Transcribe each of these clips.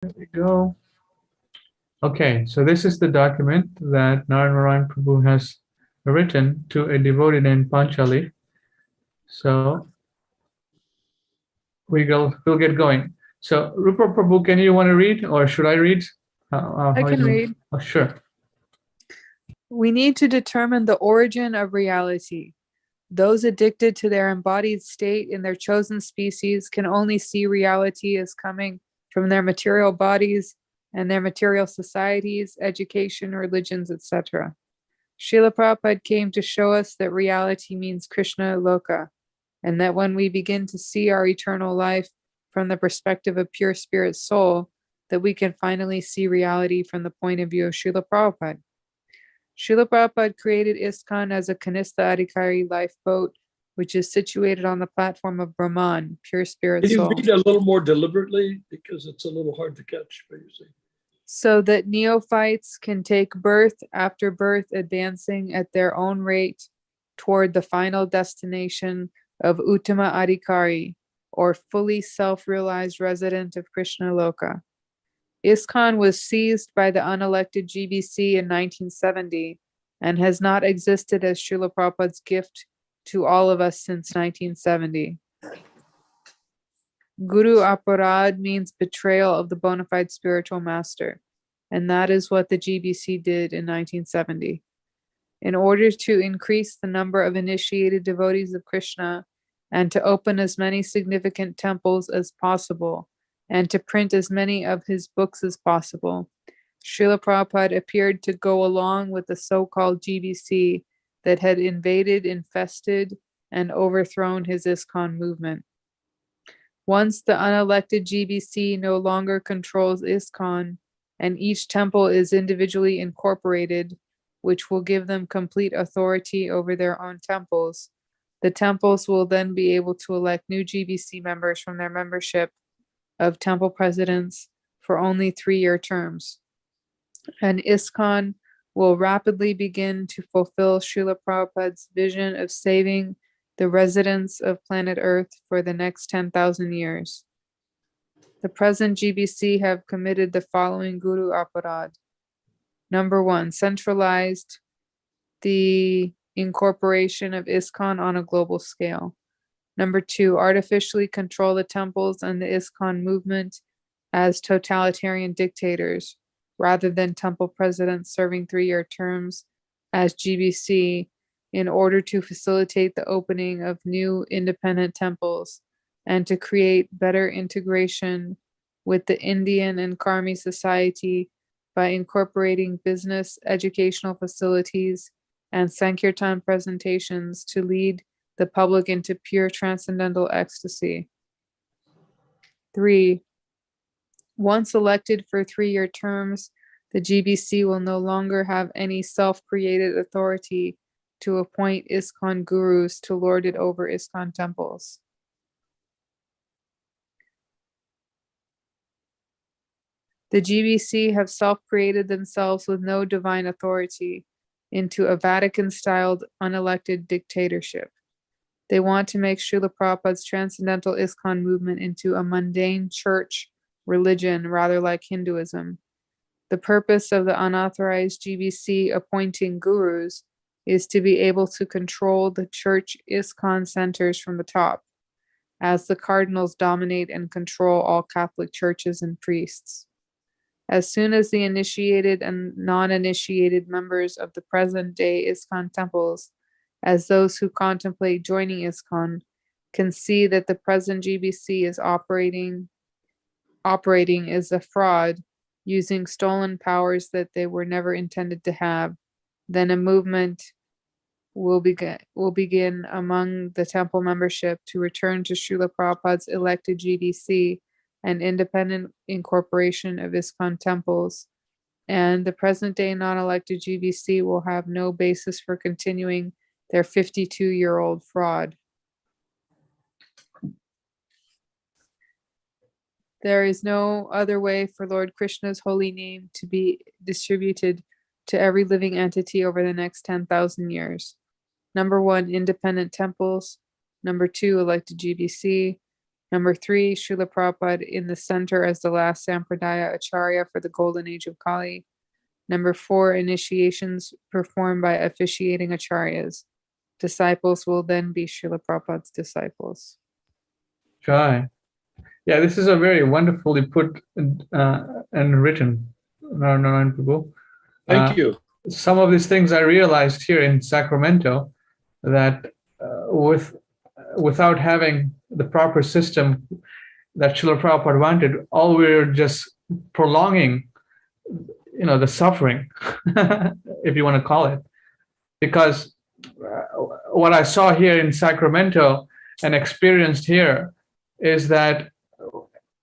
There we go. Okay, so this is the document that Narayana Prabhu has written to a devotee named Panchali. So we'll get going. So Rupa Prabhu, can you want to read or should I read? I can read. Oh, sure. We need to determine the origin of reality. Those addicted to their embodied state in their chosen species can only see reality as coming from their material bodies and their material societies, education, religions, etc. Srila Prabhupada came to show us that reality means Krishna Loka, and that when we begin to see our eternal life from the perspective of pure spirit soul, that we can finally see reality from the point of view of Srila Prabhupada. Srila Prabhupada created Iskcon as a Kanistha Adhikari lifeboat, which is situated on the platform of Brahman, pure spirit Can you soul. read a little more deliberately? Because it's a little hard to catch, basically. So that neophytes can take birth after birth, advancing at their own rate toward the final destination of Uttama Adhikari, or fully self-realized resident of Krishna Loka. Iskcon was seized by the unelected GBC in 1970 and has not existed as Srila Prabhupada's gift to all of us since 1970. Guru Aparad means betrayal of the bona fide spiritual master, and that is what the GBC did in 1970. In order to increase the number of initiated devotees of Krishna and to open as many significant temples as possible, and to print as many of his books as possible, Srila Prabhupada appeared to go along with the so-called GBC that had invaded, infested, and overthrown his Iskcon movement. Once the unelected GBC no longer controls Iskcon, and each temple is individually incorporated, which will give them complete authority over their own temples, the temples will then be able to elect new GBC members from their membership of temple presidents for only 3-year terms. And Iskcon will rapidly begin to fulfill Srila Prabhupada's vision of saving the residents of planet Earth for the next 10,000 years. The present GBC have committed the following Guru Aparad. Number 1, centralized the incorporation of Iskcon on a global scale. Number 2, artificially control the temples and the Iskcon movement as totalitarian dictators, rather than temple presidents serving 3-year terms as GBC, in order to facilitate the opening of new independent temples and to create better integration with the Indian and Karmi society by incorporating business, educational facilities, and Sankirtan presentations to lead the public into pure transcendental ecstasy. 3, once elected for 3-year terms, the GBC will no longer have any self-created authority to appoint Iskcon gurus to lord it over Iskcon temples. The GBC have self-created themselves with no divine authority into a Vatican-styled unelected dictatorship. They want to make Srila Prabhupada's transcendental Iskcon movement into a mundane church religion, rather like Hinduism. The purpose of the unauthorized GBC appointing gurus is to be able to control the church Iskcon centers from the top, as the cardinals dominate and control all Catholic churches and priests. As soon as the initiated and non-initiated members of the present-day Iskcon temples, as those who contemplate joining Iskcon, can see that the present GBC is operating as a fraud, using stolen powers that they were never intended to have, then a movement will begin among the temple membership to return to Srila Prabhupada's elected GBC and independent incorporation of Iskcon temples, and the present-day non-elected GBC will have no basis for continuing their 52-year-old fraud. There is no other way for Lord Krishna's holy name to be distributed to every living entity over the next 10,000 years. Number 1, independent temples. Number 2, elected GBC. Number 3, Srila Prabhupada in the center as the last Sampradaya Acharya for the golden age of Kali. Number 4, initiations performed by officiating Acharyas. Disciples will then be Srila Prabhupada's disciples. Jai. Yeah, this is a very wonderfully put and written, Narayan Prabhu. Thank you. Some of these things I realized here in Sacramento, that without having the proper system that Srila Prabhupada wanted, all we're just prolonging, the suffering, if you want to call it. Because what I saw here in Sacramento and experienced here is that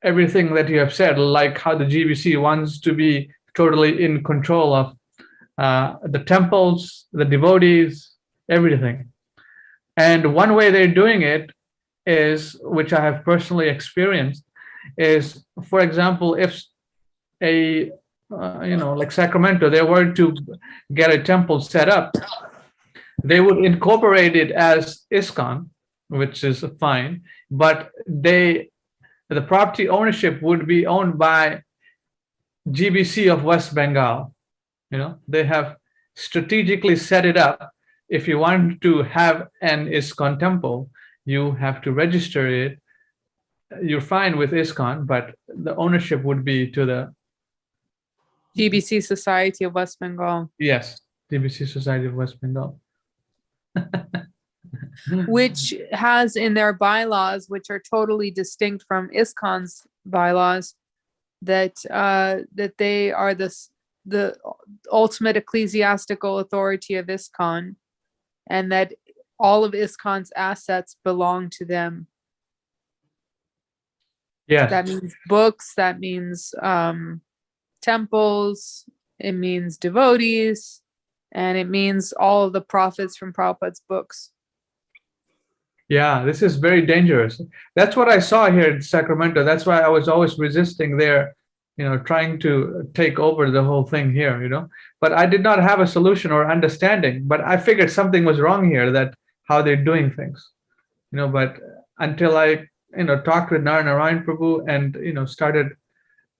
everything that you have said, like how the GBC wants to be totally in control of the temples, the devotees, everything. And one way they're doing it is, which I have personally experienced, is, for example, if like Sacramento, they were to get a temple set up, they would incorporate it as Iskcon, which is fine, but the property ownership would be owned by GBC of West Bengal. They have strategically set it up. If you want to have an Iskcon temple, you have to register it. You're fine with Iskcon, but the ownership would be to the GBC Society of West Bengal. Yes, GBC Society of West Bengal. Which has in their bylaws, which are totally distinct from Iskcon's bylaws, that they are the ultimate ecclesiastical authority of Iskcon, and that all of Iskcon's assets belong to them. Yes. That means books, that means temples, it means devotees, and it means all of the profits from Prabhupada's books. Yeah, this is very dangerous. That's what I saw here in Sacramento. That's why I was always resisting there, trying to take over the whole thing here, But I did not have a solution or understanding. But I figured something was wrong here, that how they're doing things, But until I, talked with Narayan Prabhu and, started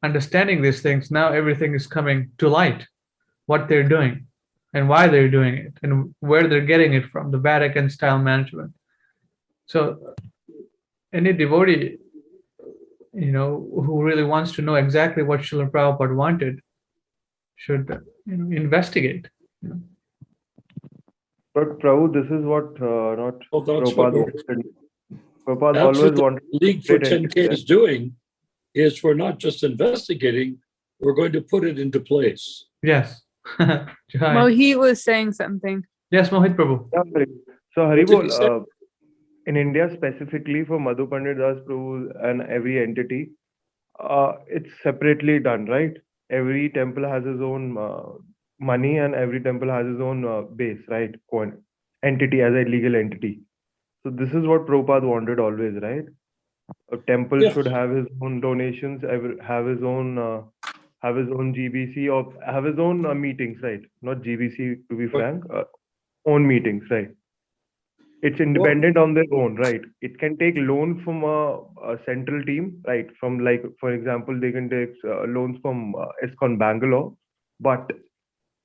understanding these things, now everything is coming to light, what they're doing and why they're doing it and where they're getting it from, the Vatican style management. So any devotee, who really wants to know exactly what Srila Prabhupada wanted should, investigate. But Prabhu, this is what not That's what Prabhupada wanted. Prabhupada always Absolutely. wanted. League for Great 10K is doing is we're not just investigating, we're going to put it into place. Yes. Jai. Mohit was saying something. Yes, Mohit Prabhu. Yeah, so What did he say? Haribol, in India specifically for Madhu Pandit Das Prabhu and every entity, it's separately done, right? Every temple has its own money and every temple has its own base, right? Entity as a legal entity. So this is what Prabhupada wanted always, right? A temple Yes. should have his own donations, have his own GBC, or have his own meetings, right? Not GBC, to be frank, own meetings, right? It's independent on their own, right? It can take loan from a central team, right? From, like, for example, they can take loans from Iskcon Bangalore, but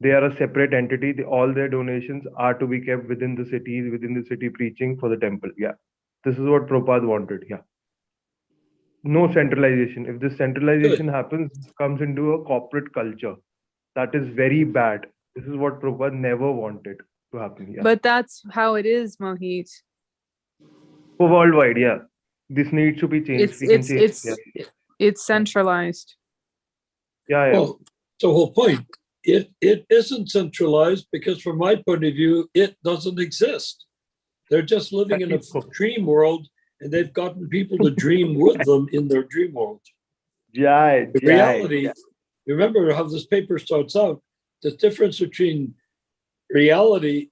they are a separate entity. All their donations are to be kept within the city preaching for the temple. Yeah, this is what Prabhupada wanted. Yeah, no centralization. If this centralization happens, it comes into a corporate culture. That is very bad. This is what Prabhupada never wanted to happen. Yeah. But that's how it is, Mohit. For worldwide, yeah. This needs to be changed. We can change. It's centralized. Yeah. Well, it's the whole point. It isn't centralized because from my point of view, it doesn't exist. They're just living in a dream world, and they've gotten people to dream with them in their dream world. The reality, you remember how this paper starts out, the difference between reality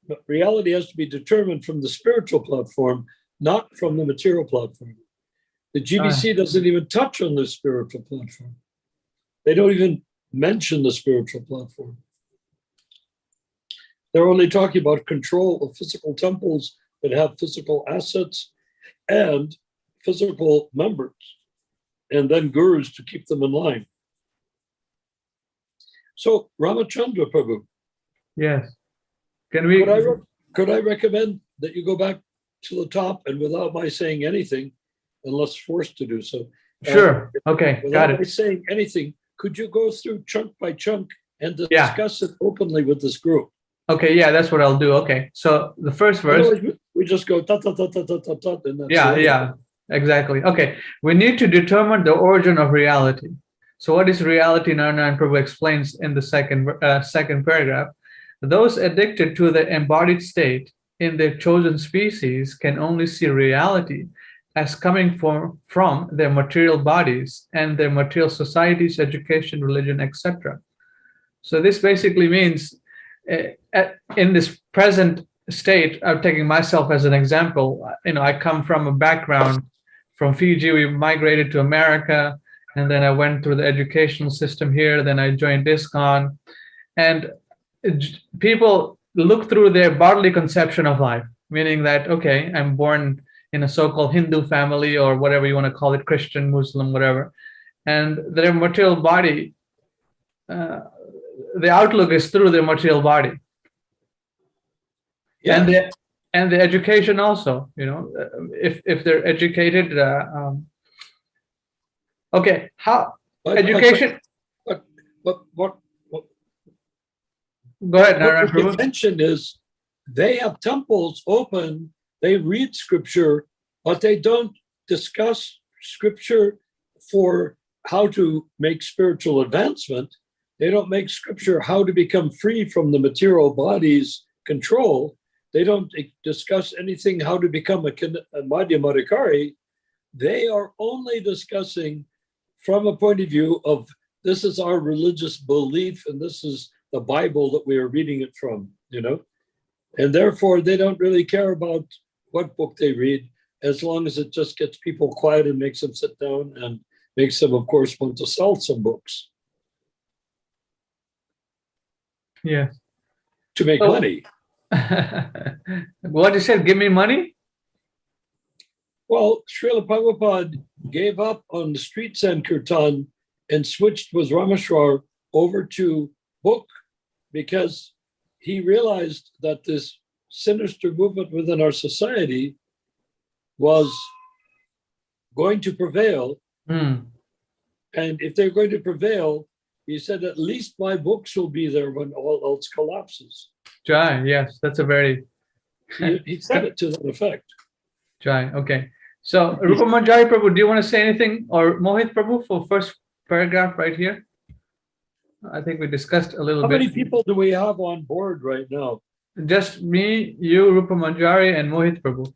has to be determined from the spiritual platform, not from the material platform. The GBC doesn't even touch on the spiritual platform. They don't even mention the spiritual platform. They're only talking about control of physical temples that have physical assets and physical members and then gurus to keep them in line. So Ramachandra Prabhu, Yes. Can we? could I recommend that you go back to the top and without my saying anything, unless forced to do so? Sure. Okay. Got Without my it. saying anything, could you go through chunk by chunk and Yeah. discuss it openly with this group? Okay. Yeah, that's what I'll do. Okay. So the first verse. Otherwise, we just go ta ta ta ta ta ta ta, and that's Yeah. it. Yeah. Exactly. Okay. We need to determine the origin of reality. So what is reality? Narayana Prabhu explains in the second paragraph. Those addicted to the embodied state in their chosen species can only see reality as coming from their material bodies and their material societies, education, religion, etc. So this basically means in this present state, I'm taking myself as an example. I come from a background from Fiji. We migrated to America, and then I went through the educational system here. Then I joined Iskcon, and people look through their bodily conception of life, meaning that, okay, I'm born in a so-called Hindu family or whatever you want to call it, Christian, Muslim, whatever, and their material body, the outlook is through their material body. Yes. And the education also, if they're educated, okay, how education? But what Go ahead, Narayana you Prabhu. mentioned is they have temples open, they read scripture, but they don't discuss scripture for how to make spiritual advancement. They don't make scripture how to become free from the material body's control. They don't discuss anything how to become a Madhyamadikari. They are only discussing from a point of view of this is our religious belief and this is the Bible that we are reading it from, and therefore they don't really care about what book they read as long as it just gets people quiet and makes them sit down and makes them, of course, want to sell some books. Yeah. To make money. What you said, give me money? Well, Srila Prabhupada gave up on the street Sankirtan and switched with Rameshwar over to book because he realized that this sinister movement within our society was going to prevail. And if they're going to prevail, he said, at least my books will be there when all else collapses. Jai, yes, that's a very... He said it to that effect. Jai, okay. So, Rupa Manjari Prabhu, do you want to say anything? Or Mohit Prabhu for first paragraph right here? I think we discussed a little bit. How many people do we have on board right now? Just me, you, Rupa Manjari, and Mohit Prabhu.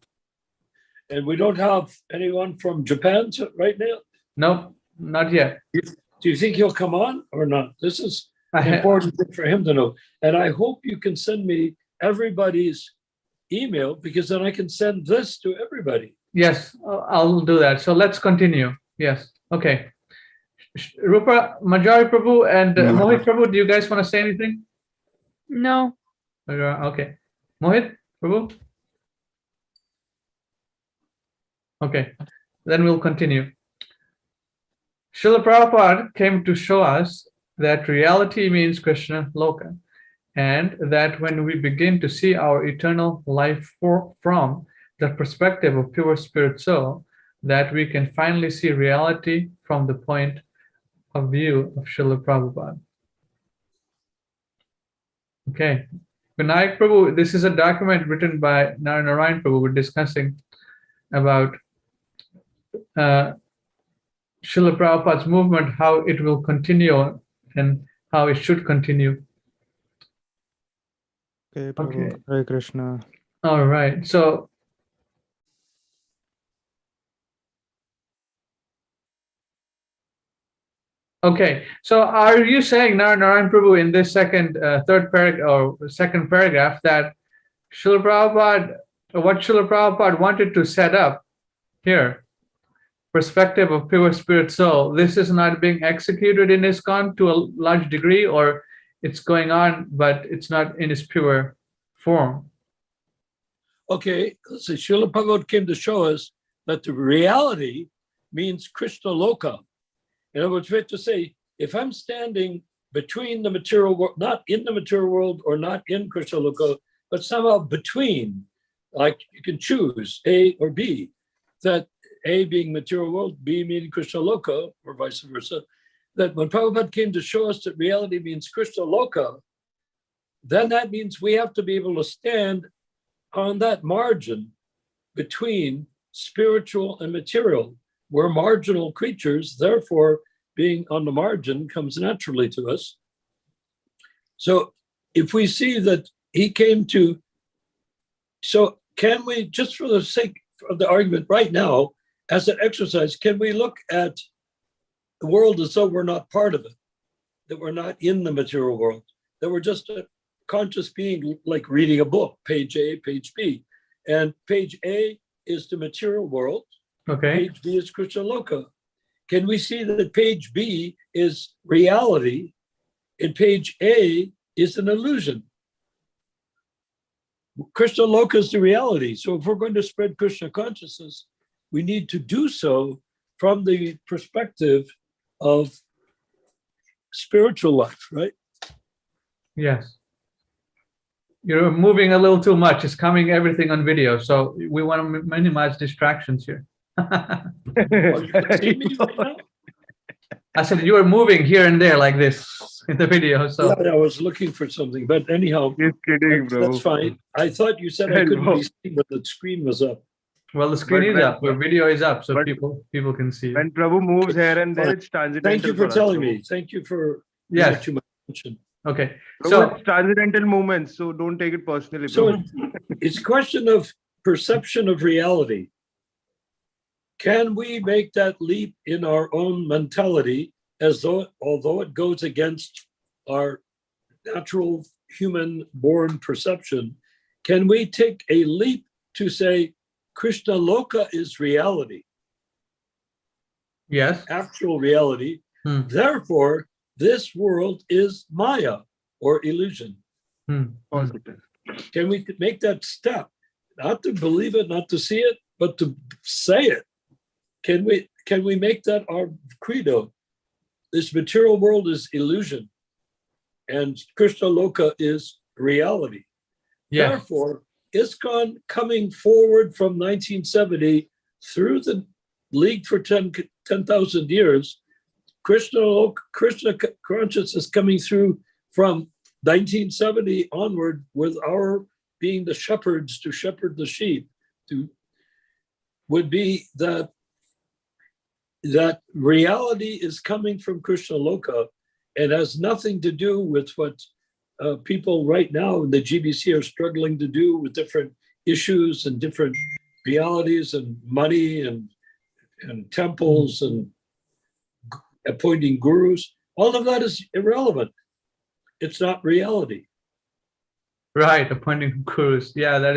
And we don't have anyone from Japan right now? Nope, not yet. Do you think he'll come on or not? This is an important thing for him to know. And I hope you can send me everybody's email because then I can send this to everybody. Yes, I'll do that. So let's continue. Yes, okay. Rupa Manjari Prabhu and Mohit Prabhu, do you guys want to say anything? No. Okay. Mohit Prabhu? Okay, then we'll continue. Srila Prabhupada came to show us that reality means Krishna Loka, and that when we begin to see our eternal life from the perspective of pure spirit soul, that we can finally see reality from the point of view of Srila Prabhupada. Okay. Vinayak Prabhu, this is a document written by Narayan Prabhu. We're discussing about Srila Prabhupada's movement, how it will continue and how it should continue. Okay, Prabhu. Okay. Hare Krishna. All right. So, okay. So, are you saying, Narayan Prabhu, in this second paragraph, that Srila Prabhupada, what Srila Prabhupada wanted to set up here, perspective of pure spirit soul, this is not being executed in Iskcon to a large degree, or it's going on, but it's not in its pure form? Okay, so Srila Prabhupada came to show us that the reality means Krishna Loka. In other words, we have to say, if I'm standing between the material world, not in the material world or not in Krishna Loka, but somehow between, like you can choose A or B, that A being material world, B meaning Krishna Loka, or vice versa, that when Prabhupada came to show us that reality means Krishna Loka, then that means we have to be able to stand on that margin between spiritual and material. We're marginal creatures, therefore being on the margin comes naturally to us. So if we see that he came to, so can we, just for the sake of the argument right now, as an exercise, can we look at the world as though we're not part of it, that we're not in the material world, that we're just a conscious being, like reading a book, page A, page B. And page A is the material world. Okay. Page B is Krishna Loka. Can we see that page B is reality and page A is an illusion? Krishna Loka is the reality. So if we're going to spread Krishna consciousness, we need to do so from the perspective of spiritual life, right? Yes. You're moving a little too much. It's coming everything on video. So we want to minimize distractions here. Oh, you can see me right now? I said you were moving here and there like this in the video. So Yeah, I was looking for something, but anyhow, He's kidding, bro. that's fine. I thought you said I couldn't be seen, but the screen was up. well, the screen But is when- up. The video is up, so but- people can see. When Prabhu moves here and there, Fine. it's transcendental. Thank you for us, telling Prabhu. me. Thank you for bringing it Yes. to my attention. Okay. Prabhu, So it's transcendental movements, so don't take it personally. So Prabhu. it's a question of perception of reality. Can we make that leap in our own mentality, as though, although it goes against our natural human born perception, can we take a leap to say Krishna Loka is reality, yes. actual reality? Hmm. Therefore, this world is Maya or illusion. Positive. Can we make that step? Not to believe it, not to see it, but to say it. Can we make that our credo? This material world is illusion, and Krishna Loka is reality. Yes. Therefore, Iskcon coming forward from 1970 through the League for 10,000 years, Krishna consciousness coming through from 1970 onward, with our being the shepherds to shepherd the sheep, would be that reality is coming from Krishna Loka and has nothing to do with what people right now in the GBC are struggling to do with different issues and different realities and money and temples and appointing gurus. All of that is irrelevant. It's not reality. Right. Appointing gurus. Yeah, that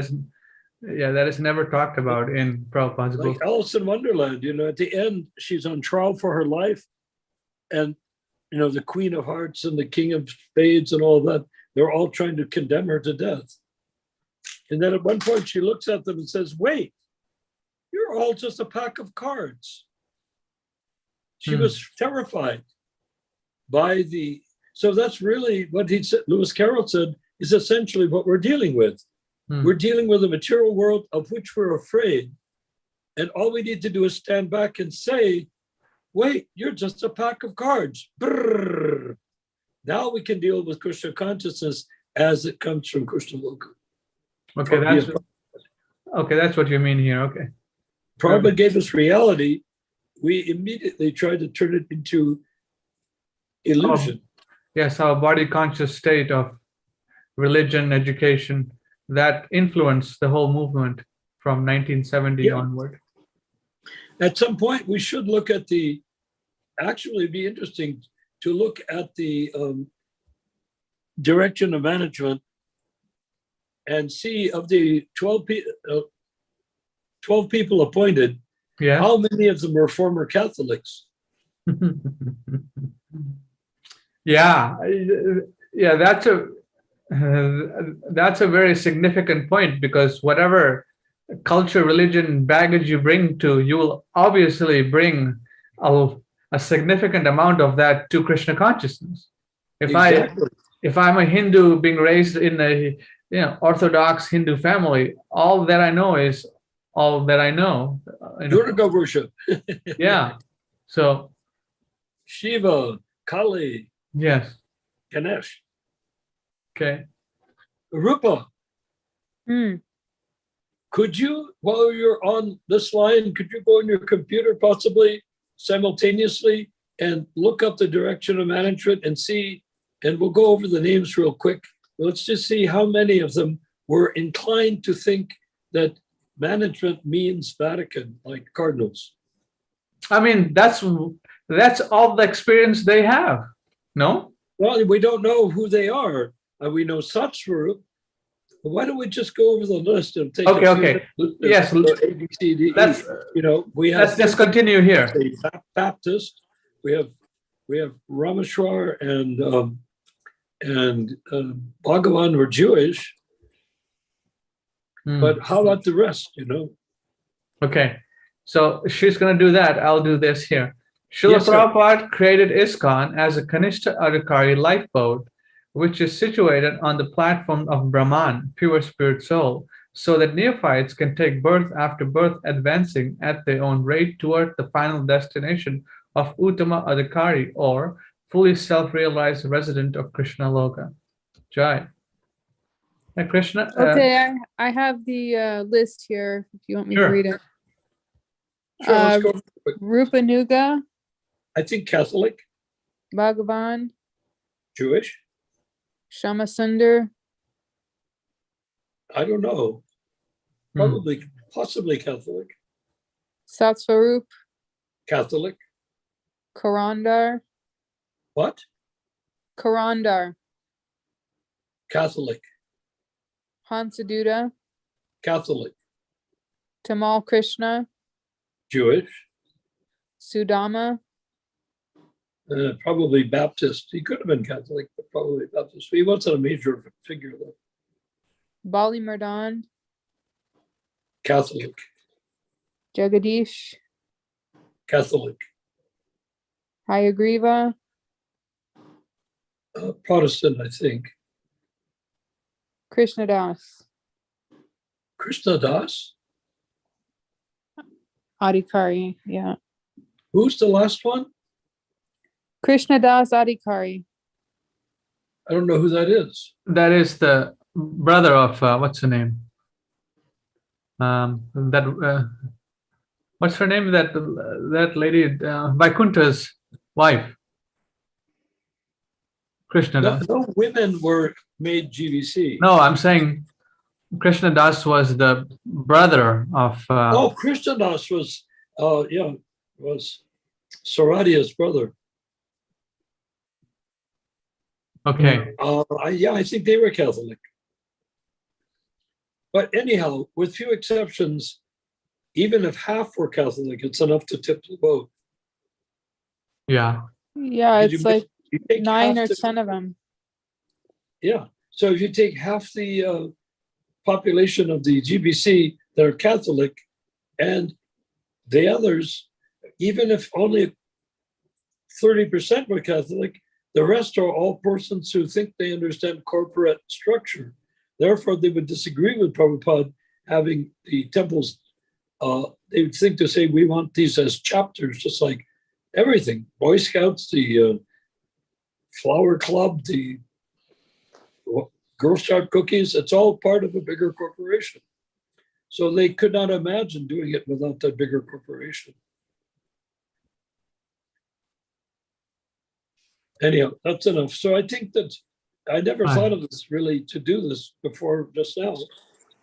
is never talked about in Prabhupada's Like book. Alice in Wonderland, at the end, she's on trial for her life. And, the Queen of Hearts and the King of Spades and all that, they're all trying to condemn her to death. And then at one point she looks at them and says, wait, you're all just a pack of cards. She was terrified by so that's really what he said, Lewis Carroll said, is essentially what we're dealing with. We're dealing with a material world of which we're afraid. And all we need to do is stand back and say, wait, you're just a pack of cards. Brrr. Now we can deal with Krishna consciousness as it comes from Krishna Loka. Okay, that's what you mean here. Okay. Prabhupada gave us reality. We immediately tried to turn it into illusion. Yes, our body conscious state of religion, education, that influenced the whole movement from 1970 onward. At some point, we should look at actually it'd be interesting to look at the direction of management and see of the 12 people appointed, Yeah. how many of them were former Catholics? Yeah, that's a very significant point, because whatever culture, religion, baggage you bring to, you will obviously bring a significant amount of that to Krishna consciousness. Exactly. If I'm a Hindu being raised in a Orthodox Hindu family, all that I know is all that I know. Durga worship. Yeah. So Shiva, Kali, yes. Ganesh, Okay. Rupa. Hmm. Could you, while you're on this line, could you go on your computer possibly simultaneously and look up the direction of management and see, and we'll go over the names real quick. Let's just see how many of them were inclined to think that management means Vatican, like cardinals. I mean, that's all the experience they have. No? Well, we don't know who they are. We know Satsvarup. Why don't we just go over the list and take Okay. Yes. A, B, C, D, E. We have. Let's just continue here. Baptist. We have Rameshwar and Bhagavan were Jewish. But how about the rest? Okay. So she's going to do that. I'll do this here. Srila Prabhupada created Iskcon as a Kanishta Adhikari lifeboat, which is situated on the platform of Brahman, pure spirit soul, so that neophytes can take birth after birth, advancing at their own rate toward the final destination of Uttama Adhikari, or fully self-realized resident of Krishna Loka. Jai. Hey, Krishna. Okay, I have the list here if you want me to read it. Sure, let's go. Rupanuga, I think Catholic, Bhagavan, Jewish. Shamasundar. I don't know. Probably, possibly Catholic. Satsvarup, Catholic. Karandar. What? Karandar. Catholic. Hansaduda, Catholic. Tamal Krishna, Jewish. Sudama, Probably Baptist. He could have been Catholic, but probably Baptist. He wasn't a major figure though. Bali Murdan, Catholic. Jagadish, Catholic. Hayagriva, Protestant, I think. Krishna Das, Krishna Das. Adhikari, yeah. Who's the last one? Krishna Das Adhikari. I don't know who that is. That is the brother of what's her name? What's her name? That lady, Vaikuntha's wife. Krishna Das. No women were made GVC. No, I'm saying Krishna Das was the brother of. Krishna Das was, was Saradia's brother. Okay. I think they were Catholic. But anyhow, with few exceptions, even if half were Catholic, it's enough to tip the boat. Yeah. Yeah, Did it's you like take 9 or half the- 10 of them. Yeah. So if you take half the population of the GBC that are Catholic and the others, even if only 30% were Catholic, the rest are all persons who think they understand corporate structure. Therefore, they would disagree with Prabhupada having the temples. They would think to say, we want these as chapters, just like everything. Boy Scouts, the Flower Club, the Girl Scout cookies, it's all part of a bigger corporation. So they could not imagine doing it without that bigger corporation. Anyhow, that's enough. So I think that I never thought of this really to do this before just now,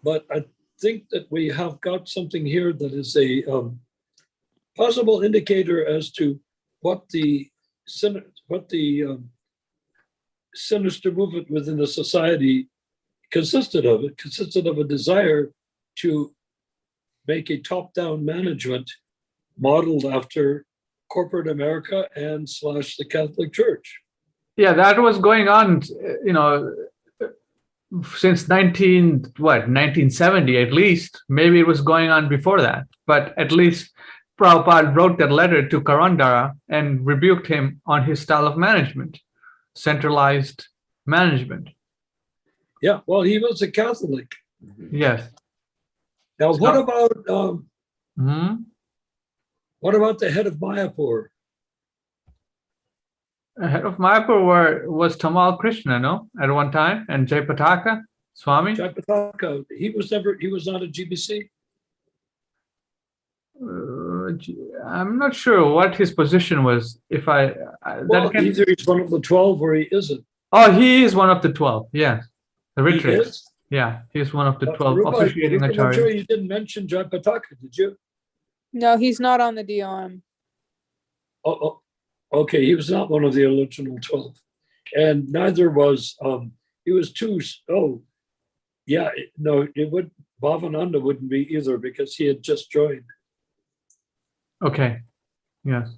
but I think that we have got something here that is a possible indicator as to what the sinister movement within the society consisted of. It consisted of a desire to make a top-down management modeled after corporate America and / the Catholic Church. Yeah, that was going on, since 1970 at least. Maybe it was going on before that, but at least Prabhupada wrote that letter to Karandara and rebuked him on his style of management, centralized management. Yeah, well, he was a Catholic. Yes. Now, what So- about Mhm. what about the head of Mayapur? Head of Mayapur was Tamal Krishna, no, at one time, and Jayapataka Swami. Jayapataka, he was not a GBC. I'm not sure what his position was. If I Well, that can, either he's one of the 12 or he isn't. oh, he is one of the 12. Yes, the He Ritrich. is. Yeah, he's one of the 12 Rupa, officiating I'm not sure acharyas. you didn't mention Jayapataka, did you? No, he's not on the DOM. Oh, okay, he was not one of the original 12. And neither was, he was two, oh, yeah, no, Bhavananda wouldn't be either because he had just joined. Okay, yes.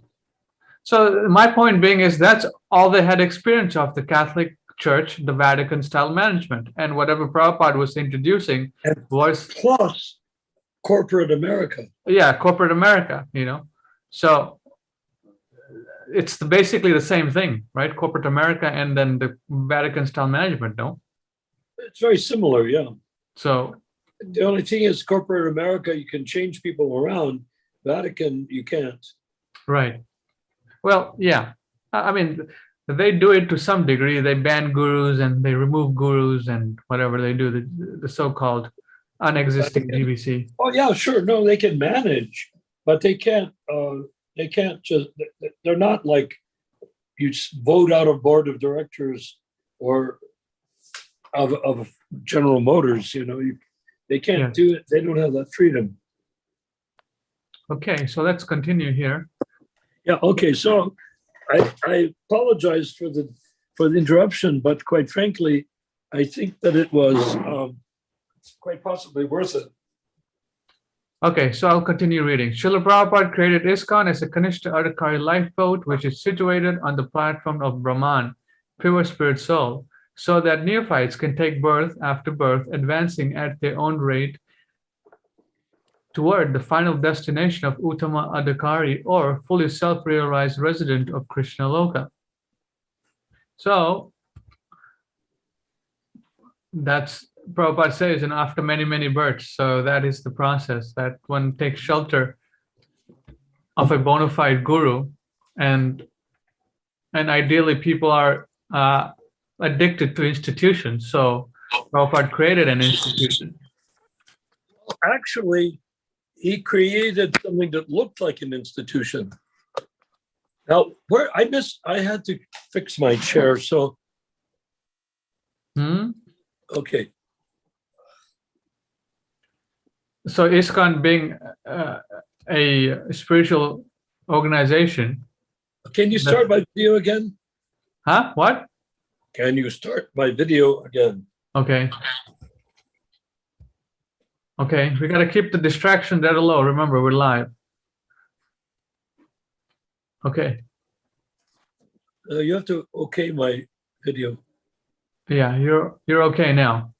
So my point being is that's all they had experience of, the Catholic Church, the Vatican style management, and whatever Prabhupada was introducing And was, plus corporate America. yeah, corporate America, So it's basically the same thing, right? Corporate America and then the Vatican style management, no? It's very similar, yeah. So, The only thing is corporate America, you can change people around. Vatican, you can't. right. Well, yeah. I mean, they do it to some degree. They ban gurus and they remove gurus and whatever they do, the so-called unexisting GBC. Oh yeah, sure. No, they can manage, but they can't just, they're not like you vote out of board of directors or of General Motors, they can't Yeah. do it. They don't have that freedom. Okay, so let's continue here. Yeah. Okay. So I apologize for the interruption, but quite frankly, I think that it was quite possibly worth it. Okay, so I'll continue reading. Srila Prabhupada created Iskcon as a Kanishta Adhikari lifeboat, which is situated on the platform of Brahman, pure spirit soul, so that neophytes can take birth after birth, advancing at their own rate toward the final destination of Uttama Adhikari, or fully self-realized resident of Krishna Loka. So that's Prabhupada says, and after many, many births. So that is the process, that one takes shelter of a bona fide guru, and ideally people are addicted to institutions. So Prabhupada created an institution. Actually, he created something that looked like an institution. Now, I had to fix my chair. So, okay. So Iskcon being a spiritual organization. Can you start my video again? Huh? What? Can you start my video again? Okay. Okay, we got to keep the distraction that low. Remember, we're live. Okay. You have to okay my video. Yeah, you're okay now.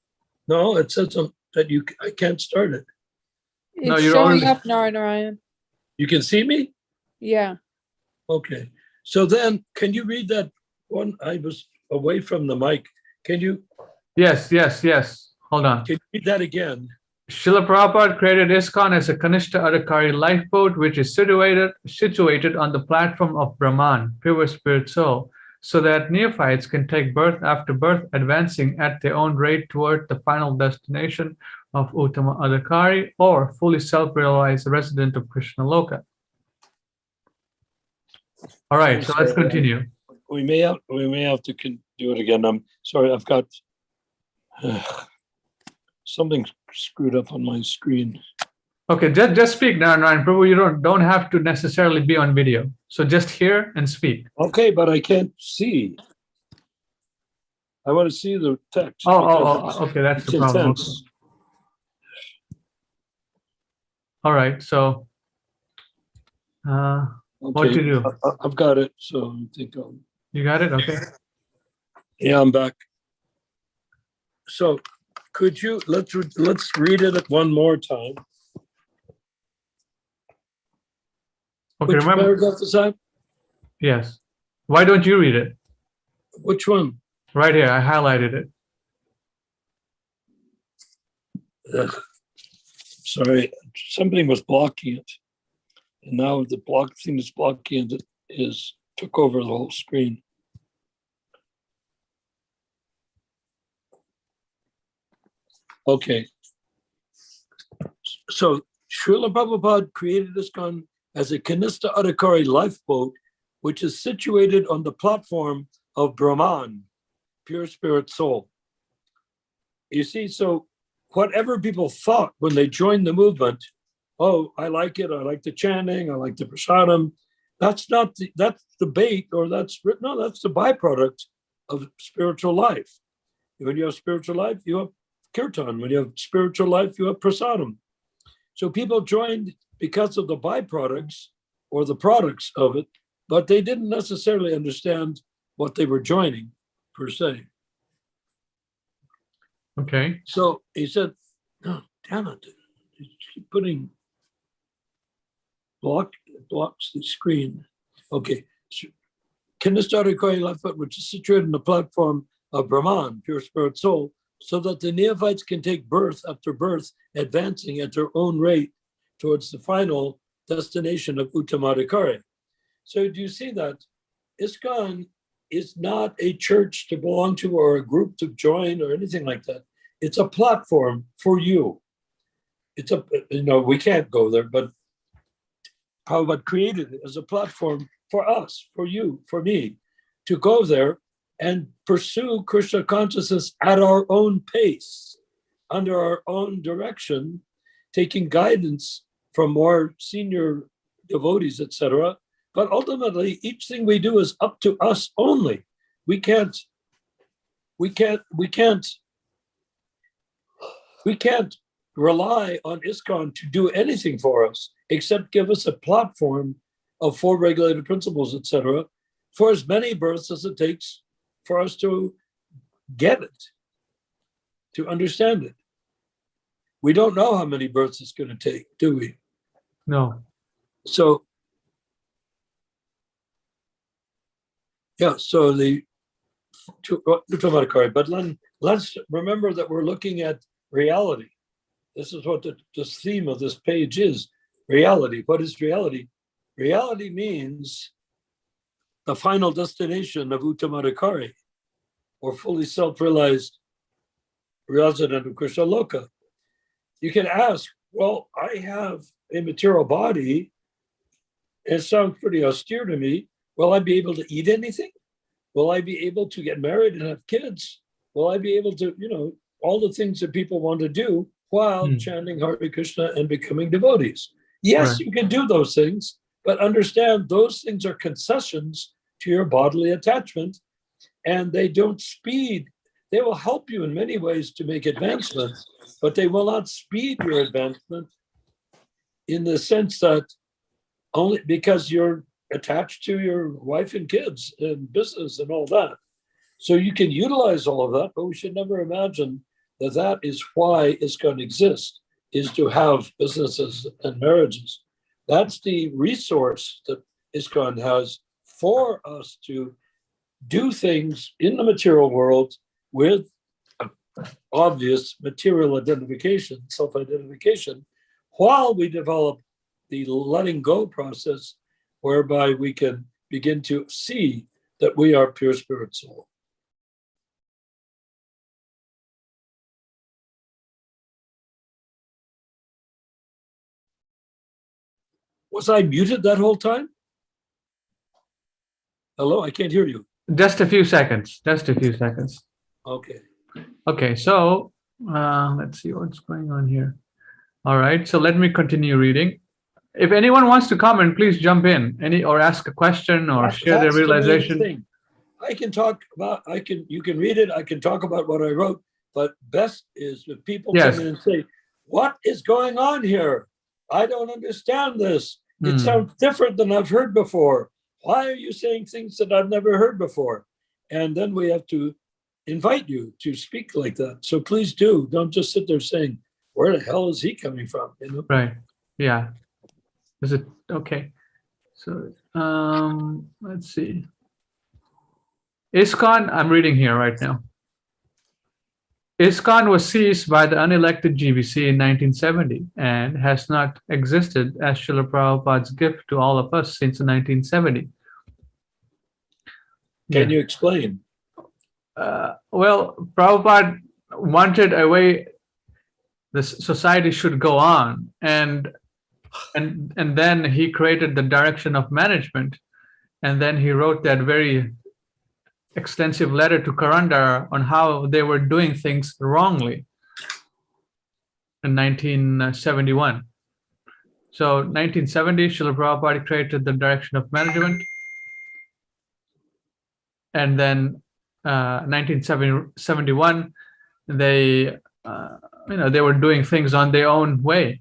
No, it says that I can't start it. It's No, you're showing already- up, Narayan. You can see me? Yeah. Okay. So then, can you read that one? I was away from the mic. Can you Yes. Hold on. read that again? Srila Prabhupada created Iskcon as a Kanishta Adhikari lifeboat, which is situated on the platform of Brahman, pure spirit soul, so that neophytes can take birth after birth, advancing at their own rate toward the final destination of Uttama Adhikari, or fully self-realized resident of Krishna Loka. All right, so let's continue. We may have to do it again. I'm sorry, I've got something screwed up on my screen. Okay, just speak, Narayan Prabhu. You don't have to necessarily be on video. So just hear and speak. Okay, but I can't see. I want to see the text. Oh, okay, that's It's the problem. intense. All right, so what to do? I've got it, so I think You got it? Okay. yeah, I'm back. So could you, let's read it one more time. Okay, Which remember, paragraph is that? yes. Why don't you read it? Which one? Right here, I highlighted it. Sorry, something was blocking it. And now the block thing that's blocking it is took over the whole screen. Okay. So Srila Prabhupada created Iskcon as a Kanista Adhikari lifeboat, which is situated on the platform of Brahman, pure spirit soul. You see, so whatever people thought when they joined the movement, oh, I like it, I like the chanting, I like the prasadam, that's not the, that's the bait, or that's the byproduct of spiritual life. When you have spiritual life, you have kirtan. When you have spiritual life, you have prasadam. So people joined because of the byproducts or the products of it, but they didn't necessarily understand what they were joining, per se. Okay. So he said, oh, damn it, you keep putting blocks the screen. Okay. Kanista Adhikari lifeboat, which is situated on the platform of Brahman, pure spirit soul, so that the neophytes can take birth after birth, advancing at their own rate towards the final destination of Uttamadhikari. So do you see that? Iskcon is not a church to belong to or a group to join or anything like that. It's a platform for you. It's a, we can't go there, but Prabhupada created it as a platform for us, for you, for me, to go there and pursue Krishna consciousness at our own pace, under our own direction, taking guidance from more senior devotees, etc. But ultimately, each thing we do is up to us only. We can't rely on Iskcon to do anything for us, except give us a platform of 4 regulated principles, etc., for as many births as it takes for us to get it, to understand it. We don't know how many births it's going to take, do we? No. So, yeah, so but let's remember that we're looking at reality. This is what the theme of this page is, reality. What is reality? Reality means the final destination of Uttamadhikari, or fully self-realized resident of Krishna Loka. You can ask, well, I have a material body. It sounds pretty austere to me. Will I be able to eat anything? Will I be able to get married and have kids? Will I be able to, all the things that people want to do while chanting Hare Krishna and becoming devotees? Yes, Right. You can do those things, but understand those things are concessions to your bodily attachment, and they don't speed. They will help you in many ways to make advancements, but they will not speed your advancement in the sense that only because you're attached to your wife and kids and business and all that. So you can utilize all of that, but we should never imagine that that is why Iskcon exists, is to have businesses and marriages. That's the resource that Iskcon has for us to do things in the material world with obvious material identification, self-identification, while we develop the letting go process, whereby we can begin to see that we are pure spirit soul. Was I muted that whole time? Hello, I can't hear you. Just a few seconds. Just a few seconds. Okay. Okay, so let's see what's going on here. All right, so let me continue reading. If anyone wants to comment, please jump in, or ask a question or share their That's the main realization. thing. You can read it, I can talk about what I wrote, but best is if people Yes. come in and say, what is going on here? I don't understand this. It sounds different than I've heard before. Why are you saying things that I've never heard before? And then we have to invite you to speak like that. So please do. Don't just sit there saying, where the hell is he coming from? You know? Right. Yeah. Is it okay? So let's see. Iskcon, I'm reading here right now. Iskcon was seized by the unelected GBC in 1970 and has not existed as Srila Prabhupada's gift to all of us since 1970. Can you explain? Well, Prabhupada wanted a way the society should go on, and then he created the direction of management, and then he wrote that very extensive letter to Karandar on how they were doing things wrongly in 1971. So 1970, Srila Prabhupada created the direction of management, and then 1971, they they were doing things on their own way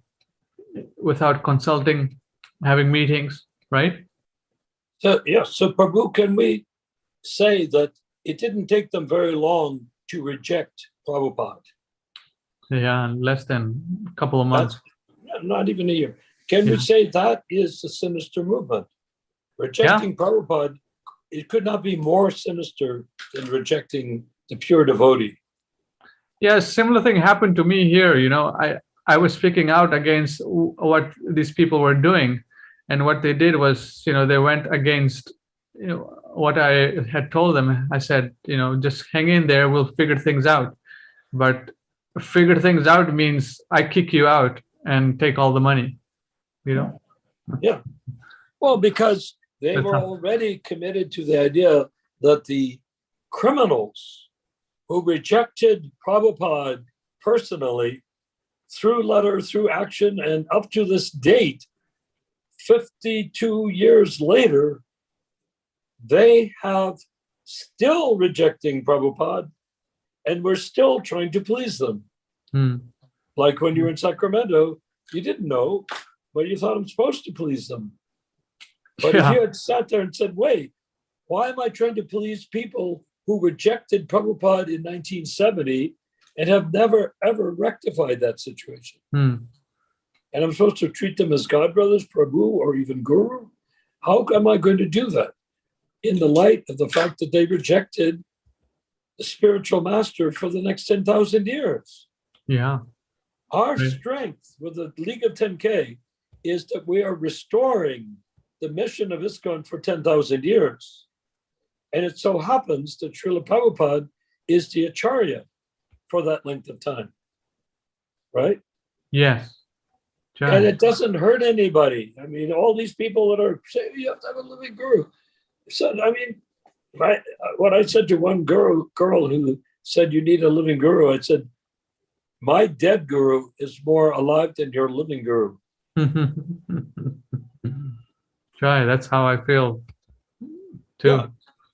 without consulting, having meetings, right? So, yes. So, Prabhu, can we say that it didn't take them very long to reject Prabhupada? Yeah, less than a couple of months. Not even a year. Can we say that is a sinister movement? Rejecting Prabhupada, it could not be more sinister than rejecting the pure devotee. Yeah, similar thing happened to me here. I was speaking out against what these people were doing, and what they did was, they went against, what I had told them. I said, just hang in there, we'll figure things out. But figure things out means I kick you out and take all the money, Yeah. Well, because they were already committed to the idea that the criminals who rejected Prabhupada personally through letter, through action, and up to this date, 52 years later, they have still rejecting Prabhupada, and we're still trying to please them. Like when you were in Sacramento, you didn't know, but you thought I'm supposed to please them. But if you had sat there and said, wait, why am I trying to please people who rejected Prabhupada in 1970 and have never, ever rectified that situation? And I'm supposed to treat them as godbrothers, Prabhu, or even Guru? How am I going to do that in the light of the fact that they rejected the spiritual master for the next 10,000 years? Yeah. Our strength with the League of 10K is that we are restoring the mission of Iskcon for 10,000 years. And it so happens that Srila Prabhupada is the Acharya for that length of time. Right? Yes. And it doesn't hurt anybody. I mean, all these people that are saying you have to have a living guru. So, I mean, what I said to one girl who said you need a living guru, I said, my dead guru is more alive than your living guru. That's how I feel too. Yeah.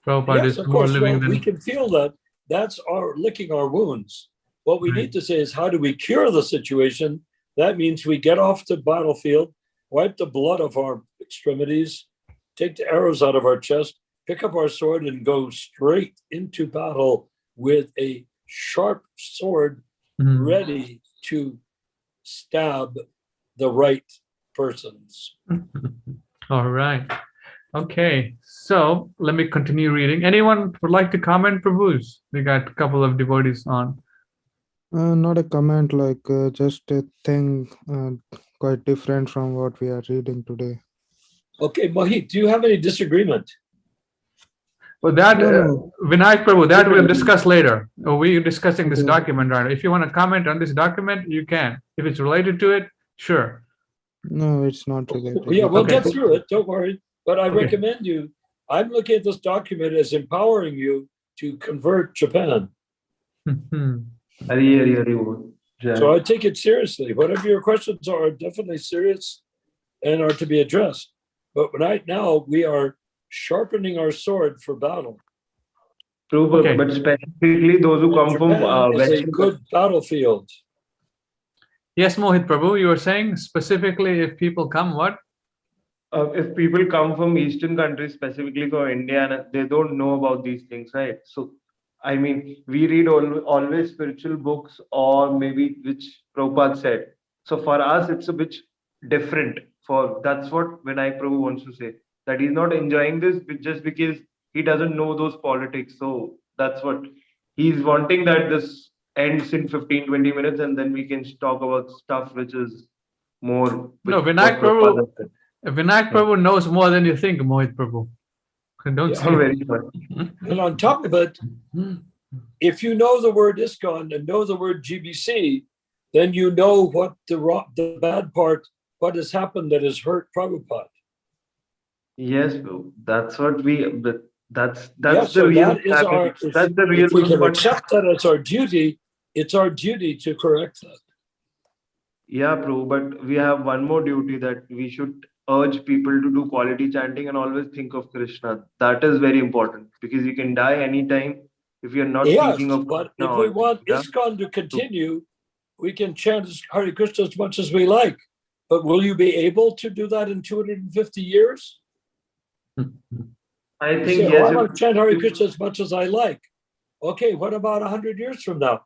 Prabhupada is more living than... We can feel that. That's our licking our wounds. What we need to say is, how do we cure the situation? That means we get off the battlefield, wipe the blood off our extremities, take the arrows out of our chest, pick up our sword, and go straight into battle with a sharp sword ready to stab the right persons. All right. Okay. So let me continue reading. Anyone would like to comment, Prabhus? We got a couple of devotees on. Not a comment, just a thing quite different from what we are reading today. Okay, Mohit, do you have any disagreement? Well, that, Vinayak Prabhu, that we'll discuss later. We're discussing this document right now. If you want to comment on this document, you can. If it's related to it, sure. No, it's not related. Yeah, we'll get through it. Don't worry. But I recommend you, I'm looking at this document as empowering you to convert Japan. So I take it seriously. Whatever your questions are definitely serious and are to be addressed. But right now, we are sharpening our sword for battle. True, but specifically those who come from is a good battlefield. Yes, Mohit Prabhu, you were saying specifically if people come, what? If people come from Eastern countries, specifically from India, and they don't know about these things, right? So I mean, we read always spiritual books or maybe which Prabhupada said. So for us, it's a bit different. For that's what Vinayak Prabhu wants to say, that he's not enjoying this just because he doesn't know those politics. So that's what he's wanting, that this ends in 15-20 minutes and then we can talk about stuff which is more No, with what Prabhupada said. Vinayak Prabhu knows more than you think, Mohit Prabhu. Don't Yeah. say I'm very sorry. And on top of it, if you know the word Iskcon and know the word GBC, then you know what the bad part, what has happened that has hurt Prabhupada. Yes, bro. That's what we. That's Yeah, the so real. that is our, That's the real. if we can one. accept that as our duty, it's our duty to correct that. Yeah, bro. But we have one more duty, that we should urge people to do quality chanting and always think of Krishna. That is very important, because you can die anytime if you're not Yes, thinking of but Krishna. if we all want time, Iskcon to continue, we can chant Hare Krishna as much as we like. But will you be able to do that in 250 years? I You think say, yes. I want to chant Hare Krishna as much as I like. Okay, what about 100 years from now?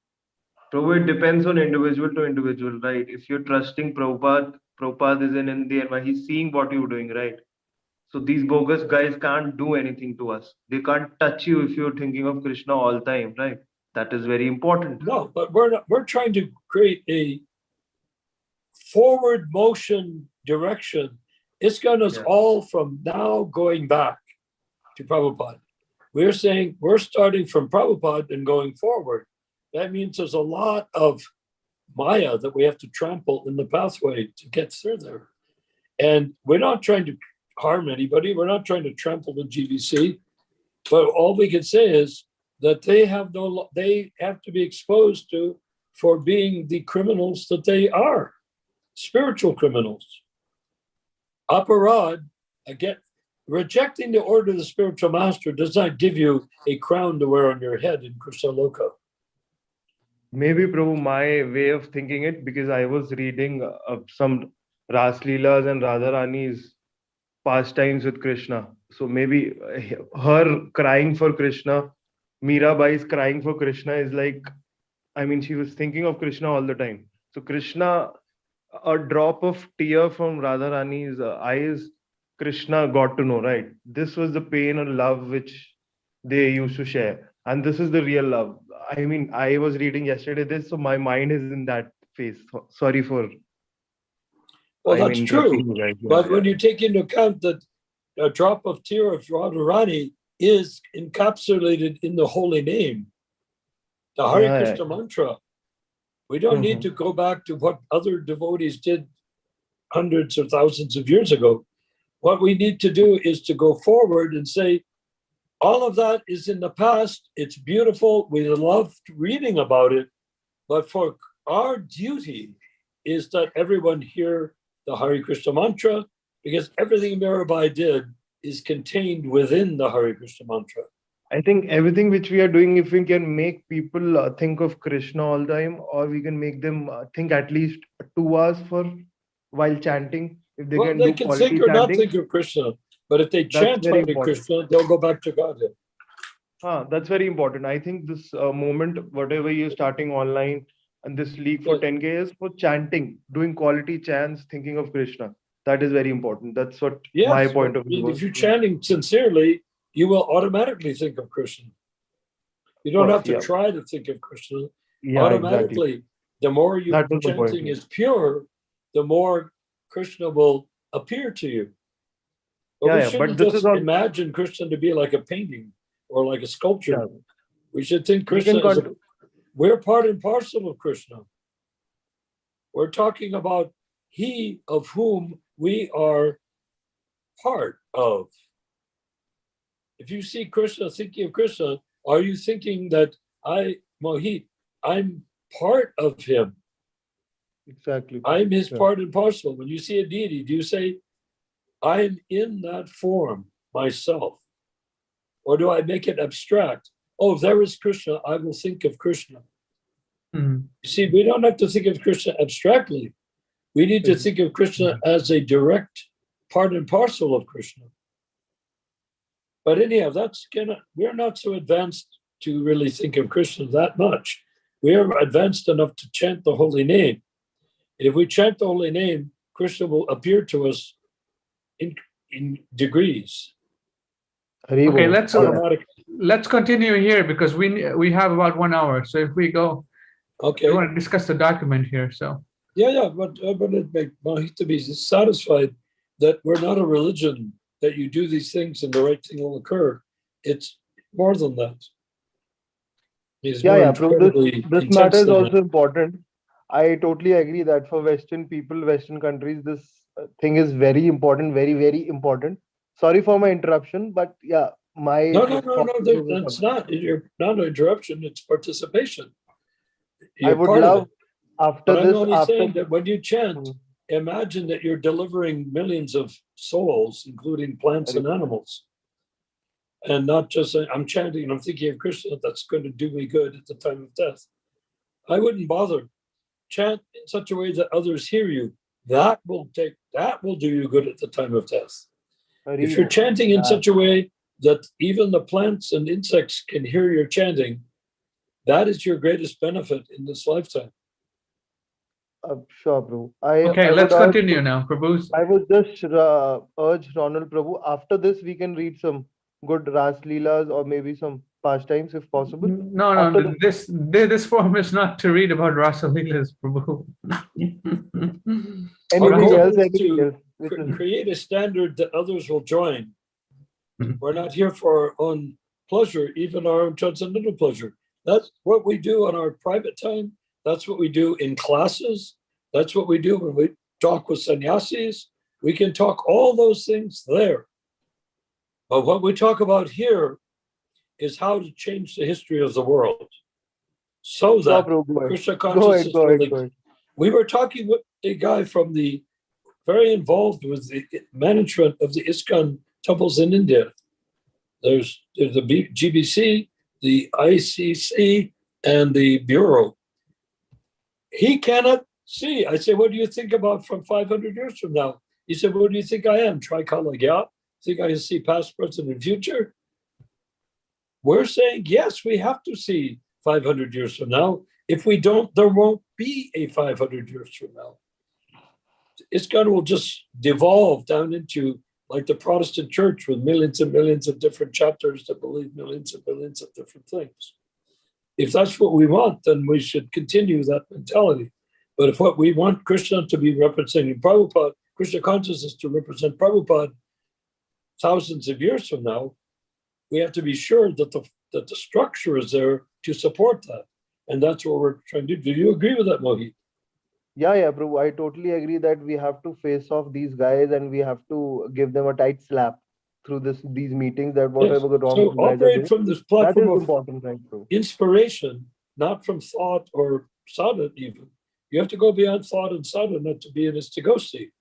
Bro, it depends on individual to individual, right? If you're trusting Prabhupada, Prabhupada is in India and he's seeing what you're doing, right? So these bogus guys can't do anything to us. They can't touch you if you're thinking of Krishna all time, right? That is very important. No, but we're trying to create a forward motion direction. Iskcon is all from now going back to Prabhupada. We're saying we're starting from Prabhupada and going forward. That means there's a lot of Maya that we have to trample in the pathway to get through there. And we're not trying to harm anybody. We're not trying to trample the GBC. But all we can say is that they have to be exposed to for being the criminals that they are, spiritual criminals. Aparad, again, rejecting the order of the spiritual master does not give you a crown to wear on your head in Krishna Loka. Maybe, Prabhu, my way of thinking it, because I was reading some Ras Leelas and Radharani's pastimes with Krishna. So maybe her crying for Krishna, Mirabai's crying for Krishna is like, I mean, she was thinking of Krishna all the time. So Krishna, a drop of tear from Radharani's eyes, Krishna got to know, right? This was the pain and love which they used to share. And this is the real love. I mean, I was reading yesterday this, so my mind is in that phase. Sorry for. Well, that's true. But when yeah. you take into account that a drop of tear of Radharani is encapsulated in the holy name, the Hare Krishna mantra. We don't need to go back to what other devotees did hundreds or thousands of years ago. What we need to do is to go forward and say, all of that is in the past. It's beautiful. We loved reading about it. But for our duty is that everyone hear the Hare Krishna mantra, because everything Mirabai did is contained within the Hare Krishna mantra. I think everything which we are doing, if we can make people think of Krishna all the time, or we can make them think at least 2 hours while chanting. If they can do quality think or chanting, not think of Krishna, but if they chant Hare Krishna, they'll go back to Godhead. That's very important. I think this moment, whatever you're starting online, and this league for 10K is for chanting, doing quality chants, thinking of Krishna. That is very important. That's what my point of view was. If you're chanting sincerely, you will automatically think of Krishna. You don't have to try to think of Krishna. Automatically, exactly. The more your chanting is pure, the more Krishna will appear to you. But we shouldn't just imagine Krishna to be like a painting or like a sculpture. We should think Krishna we're part and parcel of Krishna. We're talking about he of whom we are part of. If you see Krishna, thinking of Krishna, are you thinking that Mohit, I'm part of him? Exactly. I'm his part and parcel. When you see a deity, do you say, I'm in that form myself? Or do I make it abstract? Oh, if there is Krishna, I will think of Krishna. You see, we don't have to think of Krishna abstractly. We need to think of Krishna as a direct part and parcel of Krishna. But anyhow, we're not so advanced to really think of Krishna that much. We are advanced enough to chant the holy name. If we chant the holy name, Krishna will appear to us in degrees. Hari Okay, Bol. Automatically. let's continue here because we have about 1 hour. So if we go, Okay. we want to discuss the document here. So Yeah, but it make Mahita be satisfied that we're not a religion that you do these things and the right thing will occur. It's more than that. It's Yeah, more yeah, Prabhu, incredibly this intense matter is than also that. important. I totally agree that for Western people, Western countries, this thing is very important, very, very important. Sorry for my interruption, but yeah, my No, thought process is that's something. not. You're not an interruption. It's participation. I You're would part of love it. after But I'm this, only after saying that when you chant, Hmm. imagine that you're delivering millions of souls, including plants and animals. And not just saying, I'm chanting and I'm thinking of Krishna, that's going to do me good at the time of death. I wouldn't bother. Chant in such a way that others hear you. That will do you good at the time of death. Hari If you're Bol. chanting in Yeah, such a way that even the plants and insects can hear your chanting, that is your greatest benefit in this lifetime. sure, Prabhu. okay, I would let's urge, continue now, Prabhu. I would just urge Ronald Prabhu. After this, we can read some good Ras Leelas or maybe some pastimes if possible. No, After no, this, this forum is not to read about Rasa Leelas, Prabhu. Our anything goal else, is anything to else. Which is, create a standard that others will join. Mhm. We're not here for our own pleasure, even our own transcendental pleasure. That's what we do on our private time. That's what we do in classes. That's what we do when we talk with sannyasis. We can talk all those things there. But what we talk about here is how to change the history of the world so sure, that Prabhu, go ahead. Krishna Go ahead, consciousness go ahead, will. go ahead. We were talking with a guy from the very involved with the management of the Iskcon temples in India. There's the GBC, the ICC, and the Bureau. He cannot see. I say, what do you think about from 500 years from now? He said, what do you think I am? Tricolor? Think I can see past, present, and future? We're saying, yes, we have to see 500 years from now. If we don't, there won't be a 500 years from now. Iskcon will just devolve down into like the Protestant church with millions and millions of different chapters that believe millions and millions of different things. If that's what we want, then we should continue that mentality. But if what we want Krishna to be representing Prabhupada, Krishna consciousness to represent Prabhupada thousands of years from now, we have to be sure that the structure is there to support that. And that's what we're trying to do. Do you agree with that, Mohit? Yeah, Prabhu. I totally agree that we have to face off these guys and we have to give them a tight slap through these meetings that whatever the wrong So these guys are operate doing. from this That platform is of important, right, Prabhu? inspiration, not from thought or sadhana even. You have to go beyond thought and sadhana to be an istigosi.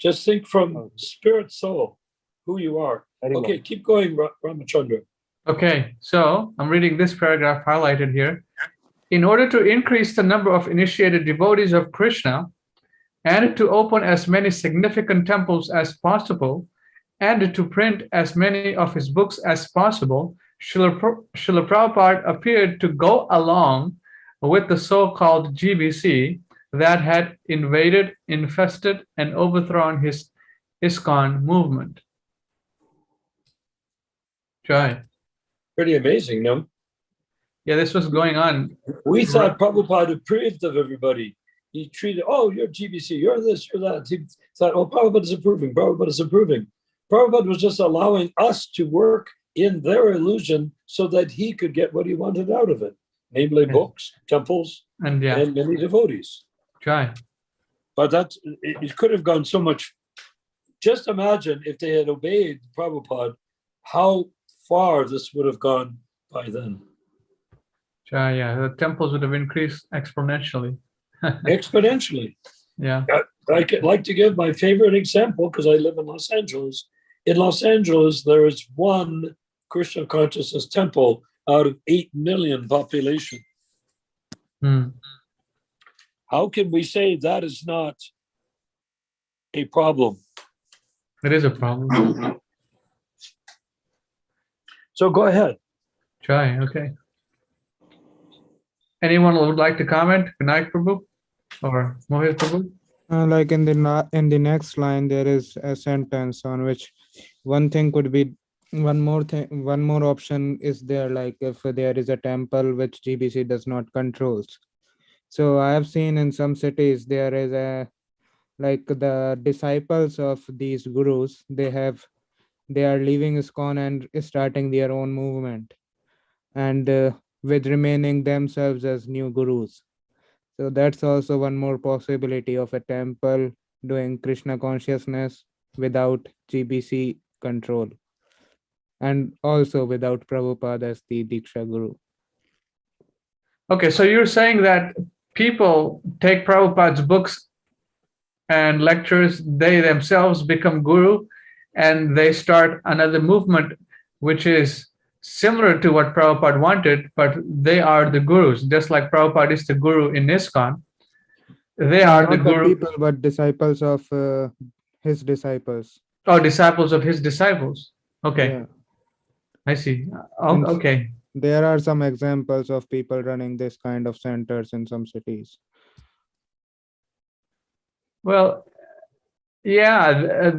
Just think from spirit, soul, who you are. Very Okay, much. keep going, Ramachandra. Okay, so I'm reading this paragraph highlighted here. In order to increase the number of initiated devotees of Krishna and to open as many significant temples as possible and to print as many of his books as possible, Srila Prabhupada appeared to go along with the so-called GBC that had invaded, infested, and overthrown his Iskcon movement. Try. Pretty amazing, no? Yeah, this was going on. We thought Prabhupada approved of everybody. He treated, oh, you're GBC, you're this, you're that. He thought, oh, Prabhupada is approving, Prabhupada is approving. Prabhupada was just allowing us to work in their illusion so that he could get what he wanted out of it, namely books, temples, And and many devotees. try. But it could have gone so much. Just imagine if they had obeyed Prabhupada, how far this would have gone by then. Yeah, the temples would have increased exponentially. Exponentially. Yeah. I could like to give my favorite example because I live in Los Angeles. In Los Angeles, there is one Krishna consciousness temple out of 8 million population. How can we say that is not a problem? It is a problem. So go ahead. Try, okay. Anyone would like to comment? Vinayak Prabhu or Mohit Prabhu? Like in the next line, there is a sentence on which one thing could be one more option is there. Like if there is a temple which GBC does not controls. So I have seen in some cities there is a like the disciples of these gurus. They are leaving Iskcon and starting their own movement, and with remaining themselves as new gurus. So that's also one more possibility of a temple doing Krishna consciousness without GBC control, and also without Prabhupada as the Diksha Guru. Okay, so you're saying that people take Prabhupada's books and lectures, they themselves become guru, and they start another movement which is similar to what Prabhupada wanted, but they are the gurus, just like Prabhupada is the guru in Iskcon. They are the Not the guru, people, but disciples of his disciples. or disciples of his disciples. Okay, Yeah. I see. And Okay. there are some examples of people running this kind of centers in some cities. Well, yeah,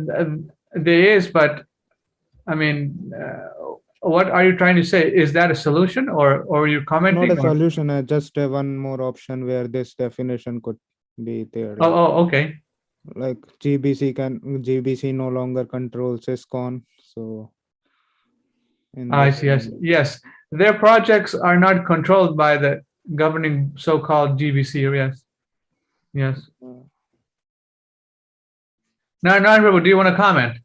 there is, but I mean, what are you trying to say? Is that a solution, or you're Not commenting? a Or? solution, just one more option where this definition could be there. Oh, okay. Like GBC no longer controls Iskcon, so I see. Yes. Their projects are not controlled by the governing so-called GBC. Yes. Now, do you want to comment?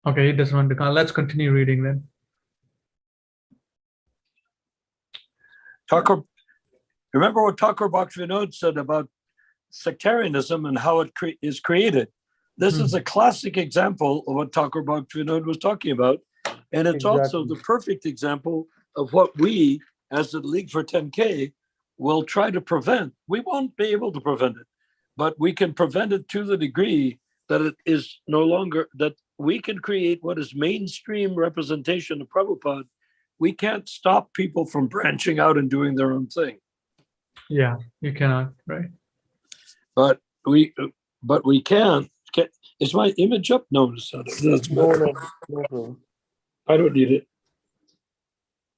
Okay, he doesn't want to comment. Let's continue reading then. Remember what Thakur Bhaktivinoda said about sectarianism and how it is created. This is a classic example of what Thakur Bhaktivinoda was talking about. And it's also the perfect example of what we, as the League for 10K, will try to prevent. We won't be able to prevent it, but we can prevent it to the degree that it is no longer, that we can create what is mainstream representation of Prabhupada. We can't stop people from branching out and doing their own thing. Yeah, you cannot, right? But we can. Is my image up? No, that's better. No. I don't need it.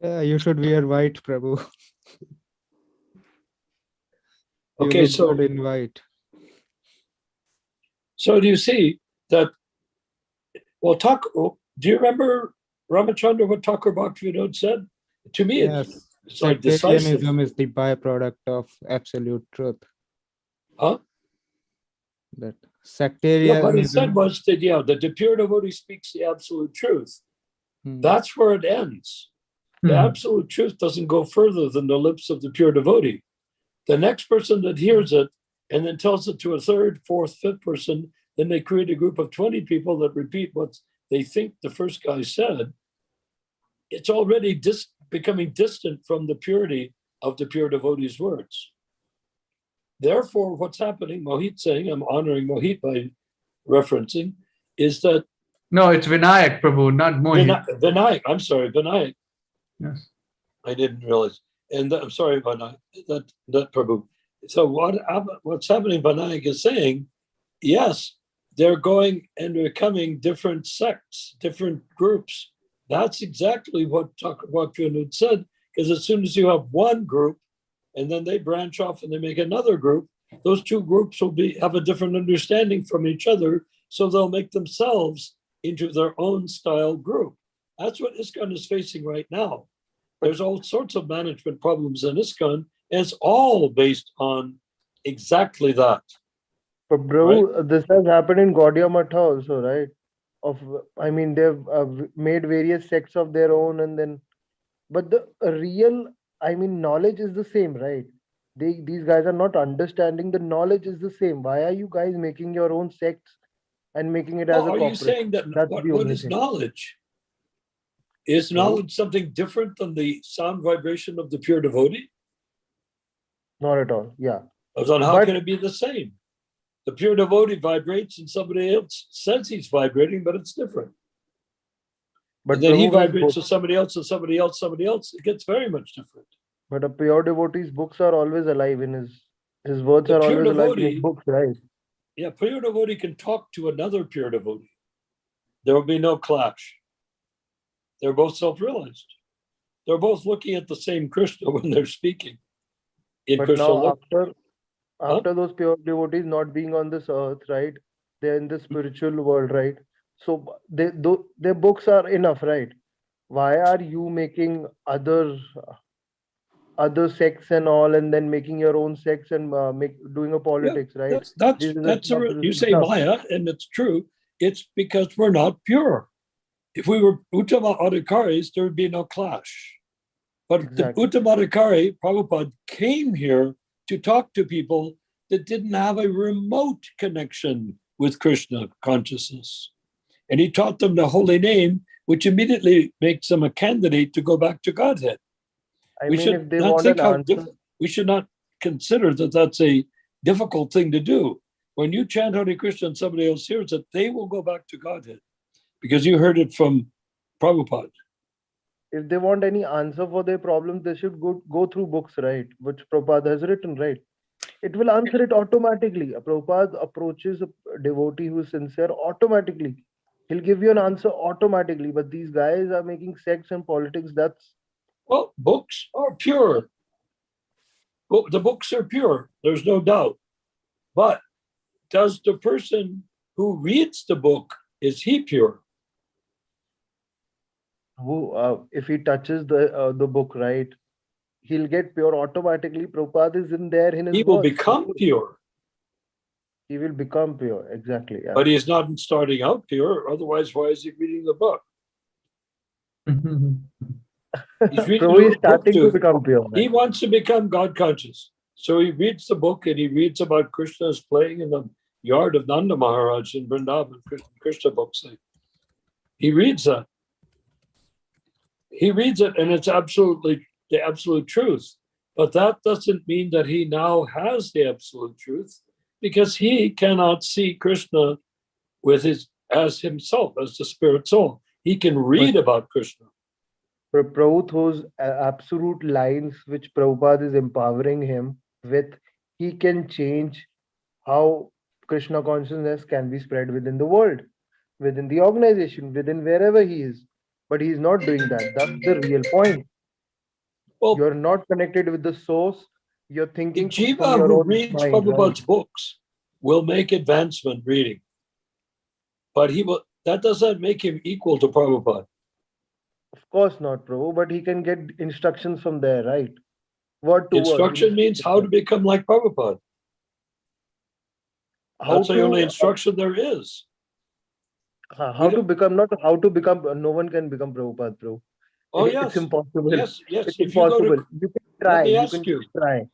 Yeah, you should wear white, Prabhu. Okay, so in white. So do you see that? Well, do you remember Ramachandra, what Thakur Bhaktivinoda said? To me, Yes. it's like decisive. Sectarianism is the byproduct of absolute truth. Huh? That Yeah, sectarianism. what he said was that, that the pure devotee speaks the absolute truth. That's where it ends. The absolute truth doesn't go further than the lips of the pure devotee. The next person that hears it and then tells it to a third, fourth, fifth person, then they create a group of 20 people that repeat what they think the first guy said. It's already becoming distant from the purity of the pure devotee's words. Therefore, what's happening, Mohit saying, I'm honoring Mohit by referencing, is that... No, it's Vinayak Prabhu, not Mohit. Vinayak, I'm sorry, Vinayak. Yes. I didn't realize. And I'm sorry, Vinayak, that Prabhu. So what's happening, Vinayak is saying, yes, they're going and becoming different sects, different groups. That's exactly what Thakur Bhaktivinoda said, because as soon as you have one group, and then they branch off and they make another group, those two groups will have a different understanding from each other, so they'll make themselves into their own style group. That's what Iskcon is facing right now. There's all sorts of management problems in Iskcon, and it's all based on exactly that. But bro, this has happened in Gaudiya Matha also, right? They've made various sects of their own, and then, but the real, knowledge is the same, right? These guys are not understanding the knowledge is the same. Why are you guys making your own sects and making it as a corporate? Are you saying that what is knowledge? Is knowledge something different than the sound vibration of the pure devotee? Not at all. Yeah. Then how can it be the same? The pure devotee vibrates and somebody else says he's vibrating, but it's different. But And then he Prabhu, his vibrates to books, somebody else and somebody else, somebody else. It gets very much different. but a pure devotee's books are always alive in his words The are pure always alive in his devotee, books, right? yeah, pure devotee can talk to another pure devotee. There will be no clash. They're both self-realized. They're both looking at the same Krishna when they're speaking. In But Krishna now look, after those pure devotees not being on this earth, right? They're in the spiritual world, right? So their books are enough, right? Why are you making other sects and all, and then making your own sects and doing a yeah, politics, right? that's you say Stuff. Maya, and it's true. It's because we're not pure. If we were Uttama Adhikaris, there would be no clash. But Exactly. the Uttama Adhikari, Prabhupada, came here to talk to people that didn't have a remote connection with Krishna consciousness. And he taught them the holy name, which immediately makes them a candidate to go back to Godhead. I We mean, should if they not want think an how answer, we should not consider that that's a difficult thing to do. When you chant Hare Krishna and somebody else hears it, they will go back to Godhead because you heard it from Prabhupada. if they want any answer for their problems, they should go through books, right? Which Prabhupada has written, right? It will answer it automatically. A Prabhupada approaches a devotee who is sincere automatically. He'll give you an answer automatically. But these guys are making sects and politics. Well, books are pure. The books are pure. There's no doubt. But does the person who reads the book, is he pure? who, if he touches the book, right, he'll get pure automatically. Prabhupada is in there in his He will words. become pure. He will become pure. Exactly. Yeah. But he's not starting out pure. Otherwise, why is he reading the book? He's reading Prabhu is the book starting to become pure. He Right? wants to become God conscious. So he reads the book and he reads about Krishna's playing in the yard of Nanda Maharaj in Vrindavan, Krishna books. He reads that. He reads it and it's absolutely the absolute truth. But that doesn't mean that he now has the absolute truth because he cannot see Krishna as himself, as the spirit soul. He can read about Krishna. Prabhu, those absolute lines which Prabhupada is empowering him with, he can change how Krishna consciousness can be spread within the world, within the organization, within wherever he is. But he's not doing that. That's the real point. Well, You're not connected with the source. You're the thinking from jiva your who own reads mind, right? Prabhupada's books will make advancement reading. But that doesn't make him equal to Prabhupada. Of course not, Prabhu, but he can get instructions from there, right? Word to word. Instruction means how to become like Prabhupada. How That's the only to instruction there is. how to become, not how to become. No one can become Prabhupada, bro. Oh, It's yes. impossible. Yes. It's If you go impossible. to, You can try. let me You ask can you, just try.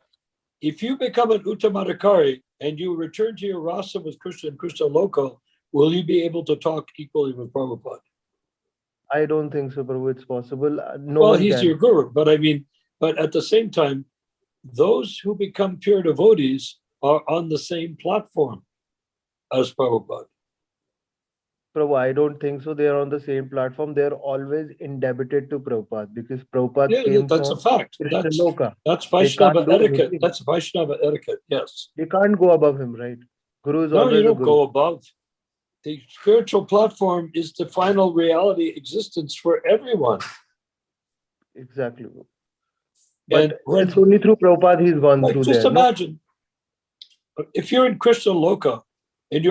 if you become an Uttamadhikari and you return to your rasa with Krishna and Krishna Loka, will you be able to talk equally with Prabhupada? I don't think so, Prabhu. It's possible. No Well, one he's can. your guru, but but at the same time, those who become pure devotees are on the same platform as Prabhupada. Prabhu, I don't think so. They are on the same platform. They are always indebted to Prabhupada because Prabhupada Yeah, came that's a from fact. Krishna Loka. That's They Vaishnava can't do etiquette. anything. That's Vaishnava etiquette, yes. They can't go above him, right? Guru is No, you always a don't guru. go above. The spiritual platform is the final reality existence for everyone. Exactly. And But it's only through Prabhupada he's gone through just there. No? imagine, if you're in Krishna Loka and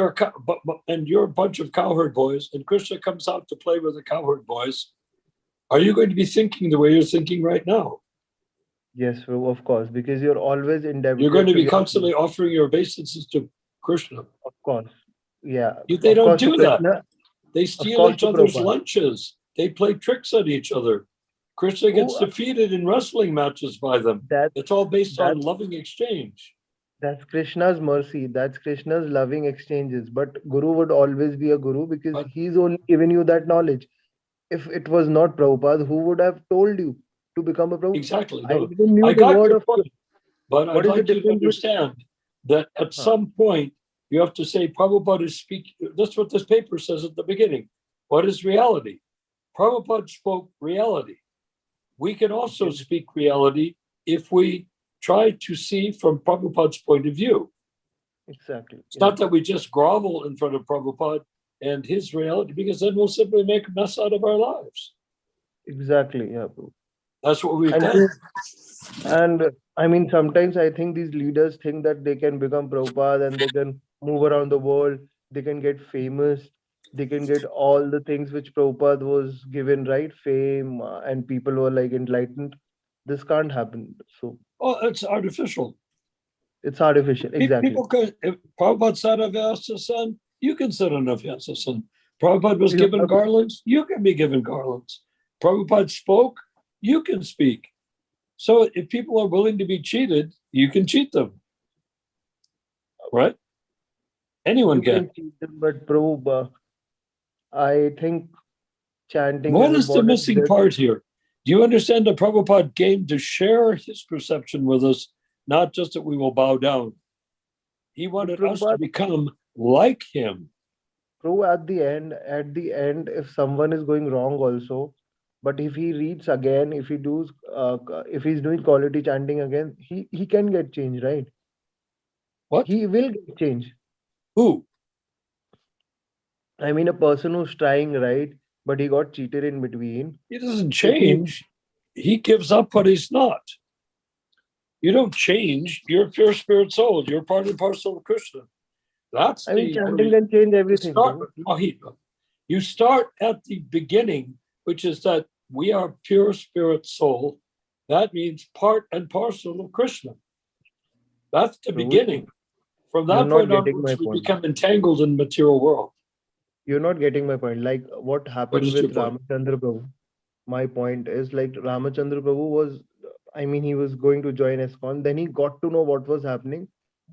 you're a bunch of cowherd boys and Krishna comes out to play with the cowherd boys, are you going to be thinking the way you're thinking right now? Yes, Prabhu, of course, because you're always indebted. You're going to be your constantly offering your obeisances to Krishna. Of course. Yeah. They Of don't course, to do that. Krishna. They Of steal course, each to other's Prabhupada. lunches. They play tricks on each other. Krishna gets Oh, defeated in wrestling matches by them. that It's all based on that's loving exchange. that's Krishna's mercy. That's Krishna's loving exchanges. But Guru would always be a Guru because But he's only given you that knowledge. If it was not Prabhupada, who would have told you to become a Prabhupada? exactly, I no, even knew I the got word your of point. But what I'd is the like you to difference with understand that at some point you have to say Prabhupada is speaking. That's what this paper says at the beginning. What is reality? Prabhupada spoke reality. We can also speak reality if we try to see from Prabhupada's point of view. Exactly. It's not that we just grovel in front of Prabhupada and his reality, because then we'll simply make a mess out of our lives. Exactly. Yeah, bro. That's what we've And, done. and I mean, sometimes I think these leaders think that they can become Prabhupada and they can move around the world, they can get famous, they can get all the things which Prabhupada was given, right? Fame, and people were like enlightened. This can't happen. So Oh, it's artificial. it's artificial. Exactly. People can, if Prabhupada sat on Vyasa-san, you can sit on a Vyasa-san. Prabhupada was Yeah. given garlands, you can be given garlands. Prabhupada spoke, you can speak. So if people are willing to be cheated, you can cheat them. Right? Anyone You can. can cheat them, but Prabhu, I think chanting What is is the important. missing part here? Do you understand that Prabhupada came to share his perception with us, not just that we will bow down? He wanted us to Prabhupada, become like him. Prabhu, at the end, if someone is going wrong also, but if he reads again, if he's doing quality chanting again, he can get change, right? What? He will get change. Who? I mean, a person who's trying, right, but he got cheated in between. He doesn't If he, change. He gives up what he's not. You don't change. You're a pure spirit soul. You're part and parcel of Krishna. That's I mean, the chanting can change everything. start. Prabhu. You start at the beginning, which is that we are pure spirit soul. That means part and parcel of Krishna. That's the Prabhu, beginning. From you're that not point getting onwards, my we point. become entangled in the material world. You're not getting my point. Like what What happened is your with point? Ramachandra Prabhu. My point is like Ramachandra Prabhu was, I mean, he was going to join Iskcon. Then he got to know what was happening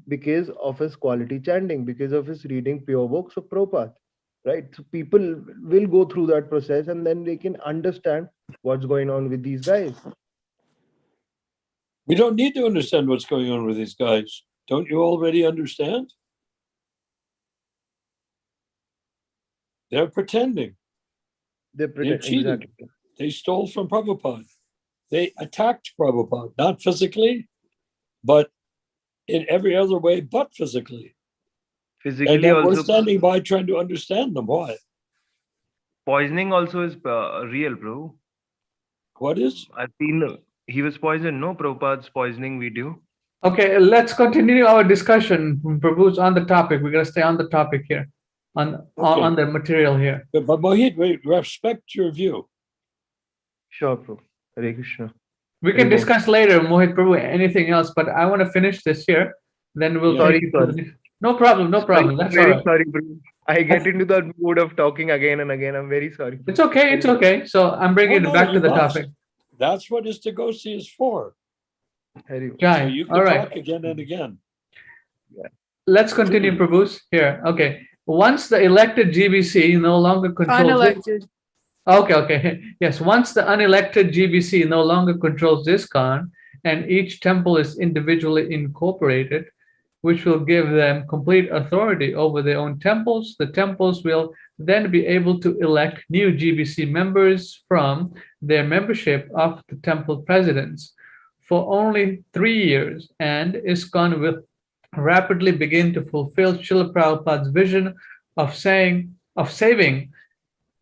because of his quality chanting, because of his reading pure books of Prabhupada. Right? So people will go through that process and then they can understand what's going on with these guys. We don't need to understand what's going on with these guys. Don't you already understand? They're pretending. They They're pretend cheating. exactly. They stole from Prabhupada. They attacked Prabhupada, not physically, but in every other way but physically. And Physically then we're also, standing by trying to understand them. Why? poisoning also is real, bro. What is? I've seen he was poisoned. No, Prabhupada's poisoning video. Okay, let's continue our discussion. Prabhu's on the topic. We're gonna stay on the topic here, Okay. on the material here. But Mohit, we respect your view. Sure, bro. Hare Krishna. We can Anymore. discuss later, Mohit Prabhu, anything else, but I want to finish this here. Then we'll Yeah. take it to the. No problem, no problem. That's all Very right. sorry, bro. I get into that mood of talking again and again. I'm very sorry. It's okay. It's okay. So I'm bringing No, it back to you the must. topic. That's what Istagosi is for. Hare So Jai. you can All right. talk again and again. Let's continue, Prabhu's here. Okay. Once the elected GBC no longer controls it. Unelected. Okay. Yes. Once the unelected GBC no longer controls Iskcon and each temple is individually incorporated, which will give them complete authority over their own temples, the temples will then be able to elect new GBC members from their membership of the temple presidents for only 3 years, and Iskcon will rapidly begin to fulfill Srila Prabhupada's vision of saving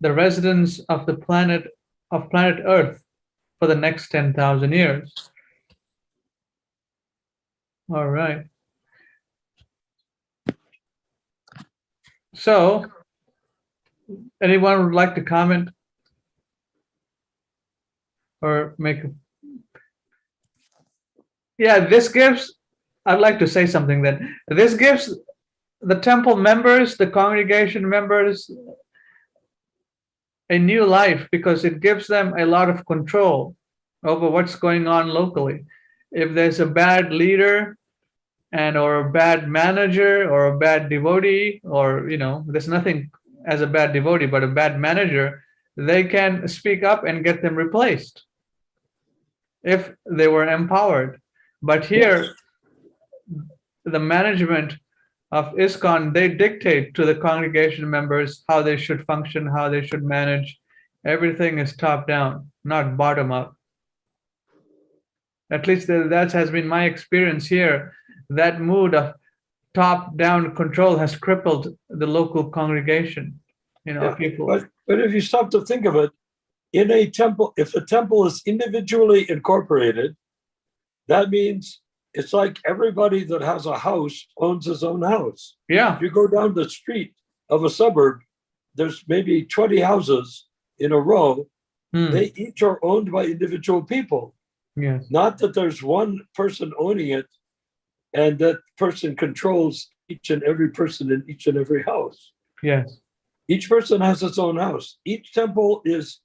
the residents of planet Earth for the next 10,000 years. All right. So, anyone would like to comment or make? Yeah, this gives. I'd like to say something then. This gives the temple members, the congregation members, a new life because it gives them a lot of control over what's going on locally. If there's a bad leader or a bad manager or a bad devotee, or there's nothing as a bad devotee but a bad manager, they can speak up and get them replaced if they were empowered. But here, the management of Iskcon, they dictate to the congregation members how they should function, how they should manage, Everything is top down, not bottom up. At least that has been my experience here. That mood of top down control has crippled the local congregation. Yeah, People. but if you stop to think of it, in a temple, if a temple is individually incorporated, that means it's like everybody that has a house owns his own house. Yeah. If you go down the street of a suburb, there's maybe 20 houses in a row. They each are owned by individual people. Yes. Not that there's one person owning it and that person controls each and every person in each and every house. Yes. Each person has its own house. Each temple is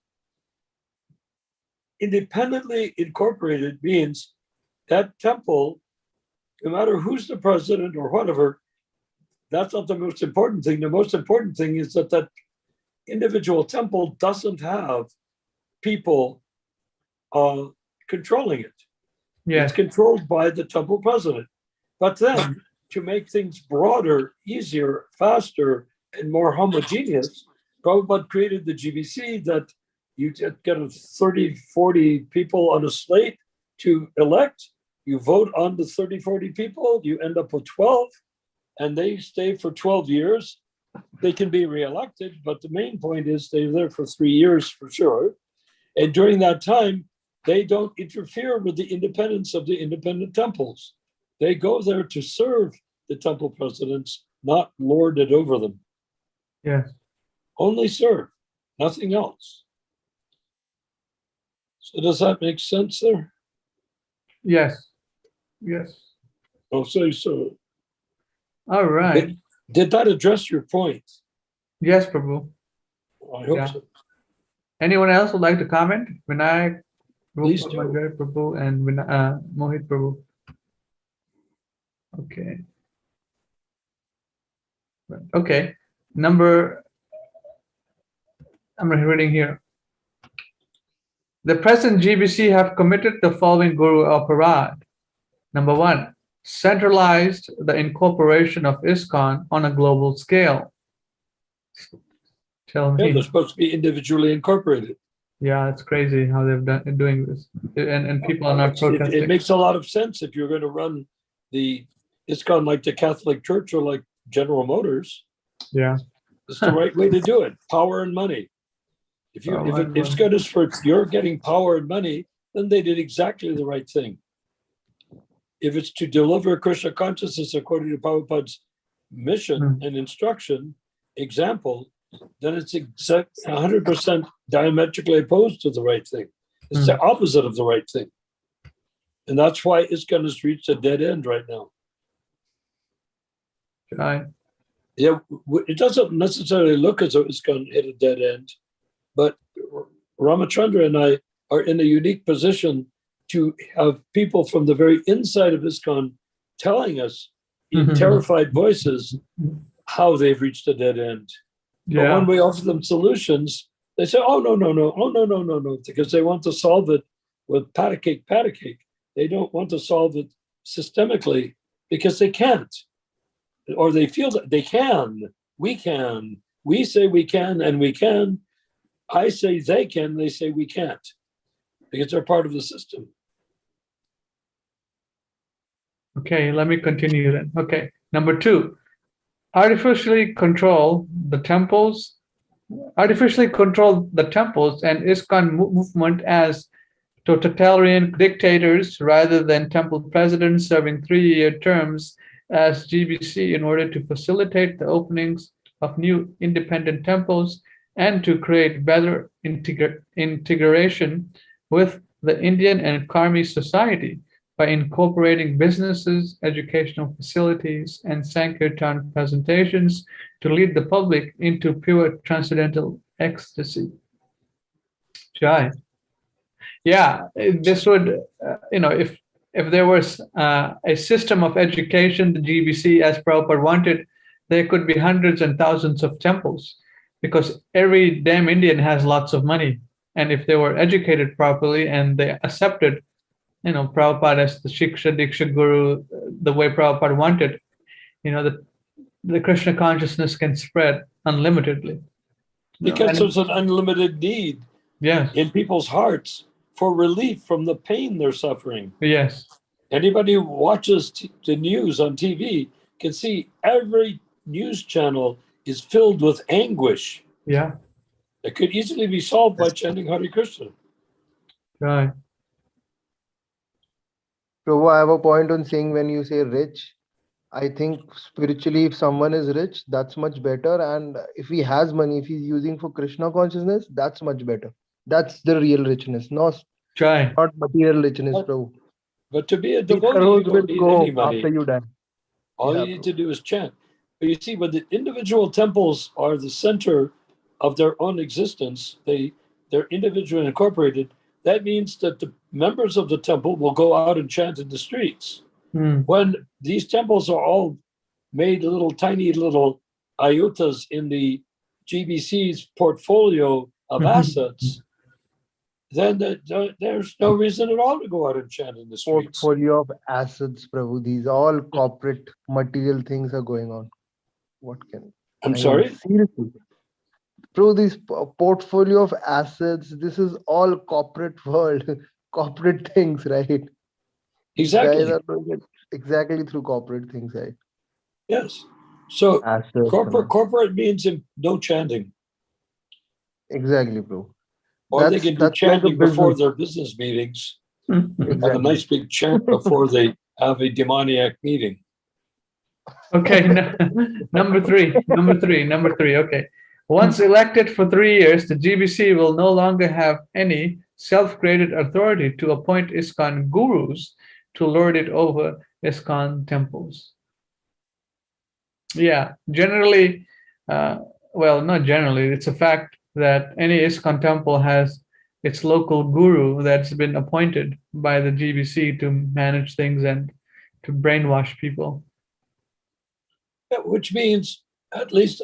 independently incorporated, means that temple, no matter who's the president or whatever, that's not the most important thing. The most important thing is that that individual temple doesn't have people controlling it. Yes. It's controlled by the temple president. But then to make things broader, easier, faster, and more homogeneous, Prabhupada created the GBC that you get 30, 40 people on a slate to elect. You vote on the 30, 40 people, you end up with 12, and they stay for 12 years. They can be reelected, but the main point is they're there for 3 years for sure. And during that time, they don't interfere with the independence of the independent temples. They go there to serve the temple presidents, not lord it over them. Yes. Only serve, nothing else. So does that make sense there? Yes. Yes. Oh, so. All right. Did that address your point? Yes, Prabhu. I hope Yeah. so. Anyone else would like to comment? Vinayak, Please Rupa, do. Margaret Prabhu, and Mohit Prabhu. Okay. Okay. I'm reading here. The present GBC have committed the following Guru Aparad. Number 1, centralized the incorporation of Iskcon on a global scale. Tell Yeah, me. they're supposed to be individually incorporated. Yeah, it's crazy how they've doing this, and people are not protesting. It makes a lot of sense if you're going to run the Iskcon like the Catholic Church or like General Motors. Yeah. It's the right way to do it. Power and money. If Iskcon is for you're getting power and money, then they did exactly the right thing. If it's to deliver Krishna consciousness according to Prabhupada's mission and instruction, example, then it's 100% diametrically opposed to the right thing. It's the opposite of the right thing. And that's why Iskcon has reached a dead end right now. Right. Yeah, it doesn't necessarily look as though Iskcon hit a dead end, but Ramachandra and I are in a unique position to have people from the very inside of Iskcon telling us in terrified voices how they've reached a dead end. Yeah. But when we offer them solutions, they say, oh, no, because they want to solve it with pat a cake. They don't want to solve it systemically because they can't. Or they feel that they can. We can. We say we can and we can. I say they can, they say we can't. Because they're part of the system. Okay, let me continue then. Okay, number 2, artificially control the temples and Iskcon movement as totalitarian dictators rather than temple presidents serving 3-year terms as GBC in order to facilitate the openings of new independent temples and to create better integration with the Indian and Karmi society by incorporating businesses, educational facilities, and Sankirtan presentations to lead the public into pure transcendental ecstasy. Jai. Yeah, this would, if there was a system of education, the GBC, as Prabhupada wanted, there could be hundreds and thousands of temples because every damn Indian has lots of money. And if they were educated properly and they accepted, Prabhupada as the Shiksha Diksha Guru, the way Prabhupada wanted, the Krishna consciousness can spread unlimitedly. Because there's an unlimited need Yes. in people's hearts for relief from the pain they're suffering. Yes. Anybody who watches the news on TV can see every news channel is filled with anguish Yeah. that could easily be solved by chanting Hare Krishna. Right. Prabhu, I have a point on saying when you say rich, I think spiritually, if someone is rich, that's much better. And if he has money, if he's using for Krishna consciousness, that's much better. That's the real richness, Try. not material richness, But, Prabhu. but to be a 3 devotee, you crores will don't need go any home money. after you die. All Yeah, you need to do is chant. But you see, when the individual temples are the center of their own existence, they're individually incorporated. That means that the members of the temple will go out and chant in the streets. Hmm. When these temples are all made little tiny little iutas in the GBC's portfolio of assets, then there's no reason at all to go out and chant in the streets. portfolio of assets, Prabhu. These all corporate material things are going on. What can I'm I mean, sorry? seriously, Prabhu, this portfolio of assets, this is all corporate world, corporate things, right? These guys Exactly. are doing it exactly through corporate things, right? Yes. So Assets. corporate means no chanting, Exactly, Prabhu. or they can do That's like a chanting before business. their business meetings. Have a Exactly. nice big chant before they have a demoniac meeting. Okay. Number three. Okay. Once elected for 3 years, the GBC will no longer have any self-created authority to appoint Iskcon gurus to lord it over Iskcon temples. Yeah, generally, well, not generally, it's a fact that any Iskcon temple has its local guru that's been appointed by the GBC to manage things and to brainwash people. Yeah, which means, at least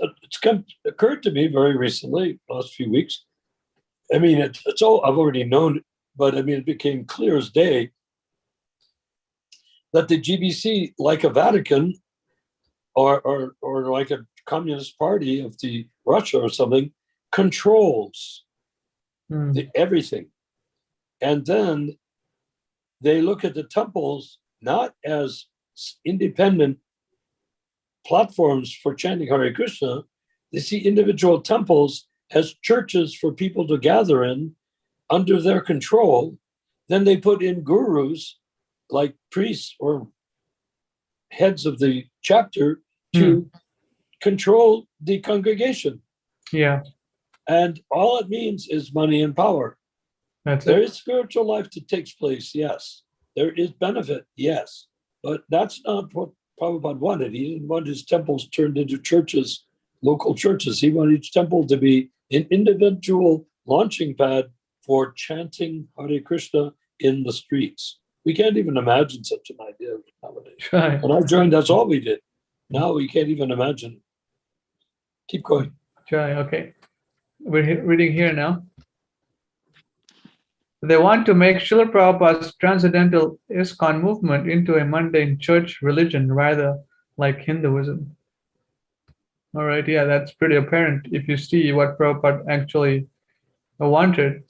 occurred to me very recently, last few weeks. I mean, it's all I've already known, but I mean, it became clear as day that the GBC, like a Vatican or like a communist party of the Russia or something, controls everything. And then they look at the temples not as independent platforms for chanting Hare Krishna. They see individual temples as churches for people to gather in under their control. Then they put in gurus like priests or heads of the chapter to control the congregation. Yeah, And all it means is money and power. There is spiritual life that takes place, yes. There is benefit, yes. But that's not what Prabhupada wanted. He didn't want his temples turned into churches, local churches. He wanted each temple to be an individual launching pad for chanting Hare Krishna in the streets. We can't even imagine such an idea nowadays. Right. When I joined, that's all we did. Now we can't even imagine it. Keep going. Okay. We're reading here now. They want to make Srila Prabhupada's transcendental Iskcon movement into a mundane church religion rather like Hinduism. All right, yeah, that's pretty apparent if you see what Prabhupada actually wanted.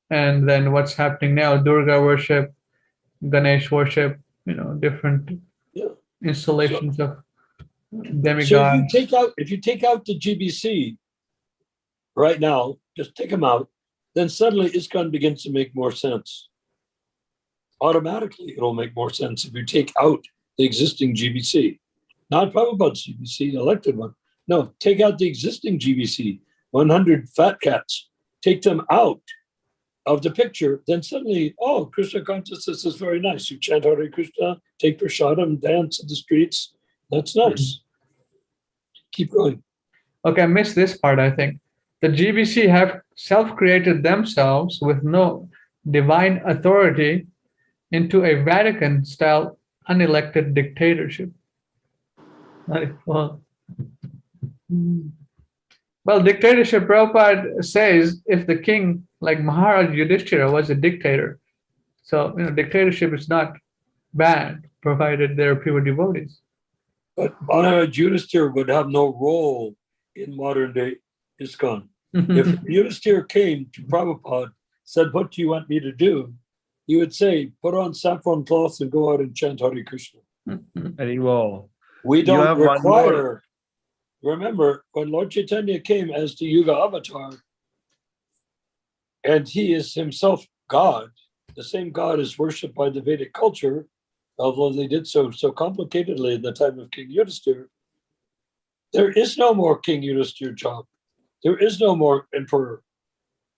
And then what's happening now, Durga worship, Ganesh worship, different installations of demigods. So if you take out the GBC right now, just take them out, then suddenly Iskcon begins to make more sense. Automatically, it'll make more sense if you take out the existing GBC. Not Prabhupada's GBC, the elected one. No, take out the existing GBC, 100 fat cats. Take them out of the picture, then suddenly, oh, Krishna consciousness is very nice. You chant Hare Krishna, take prasadam, dance in the streets. That's nice. Keep going. Okay, I missed this part, I think. The GBC have self-created themselves with no divine authority into a Vatican-style unelected dictatorship. Well, dictatorship, Prabhupada says, if the king, like Maharaj Yudhishthira, was a dictator, so dictatorship is not bad, provided they're pure devotees. But Maharaj Yudhishthira would have no role in modern day Iskcon. If Yudhisthira came to Prabhupada, said, "What do you want me to do?" he would say, "Put on saffron cloth and go out and chant Hare Krishna." Very wow. We You don't have one more. require. Remember, when Lord Chaitanya came as the Yuga avatar, and he is himself God, the same God is worshipped by the Vedic culture, although they did so complicatedly in the time of King Yudhisthira. There is no more King Yudhisthira job. There is no more emperor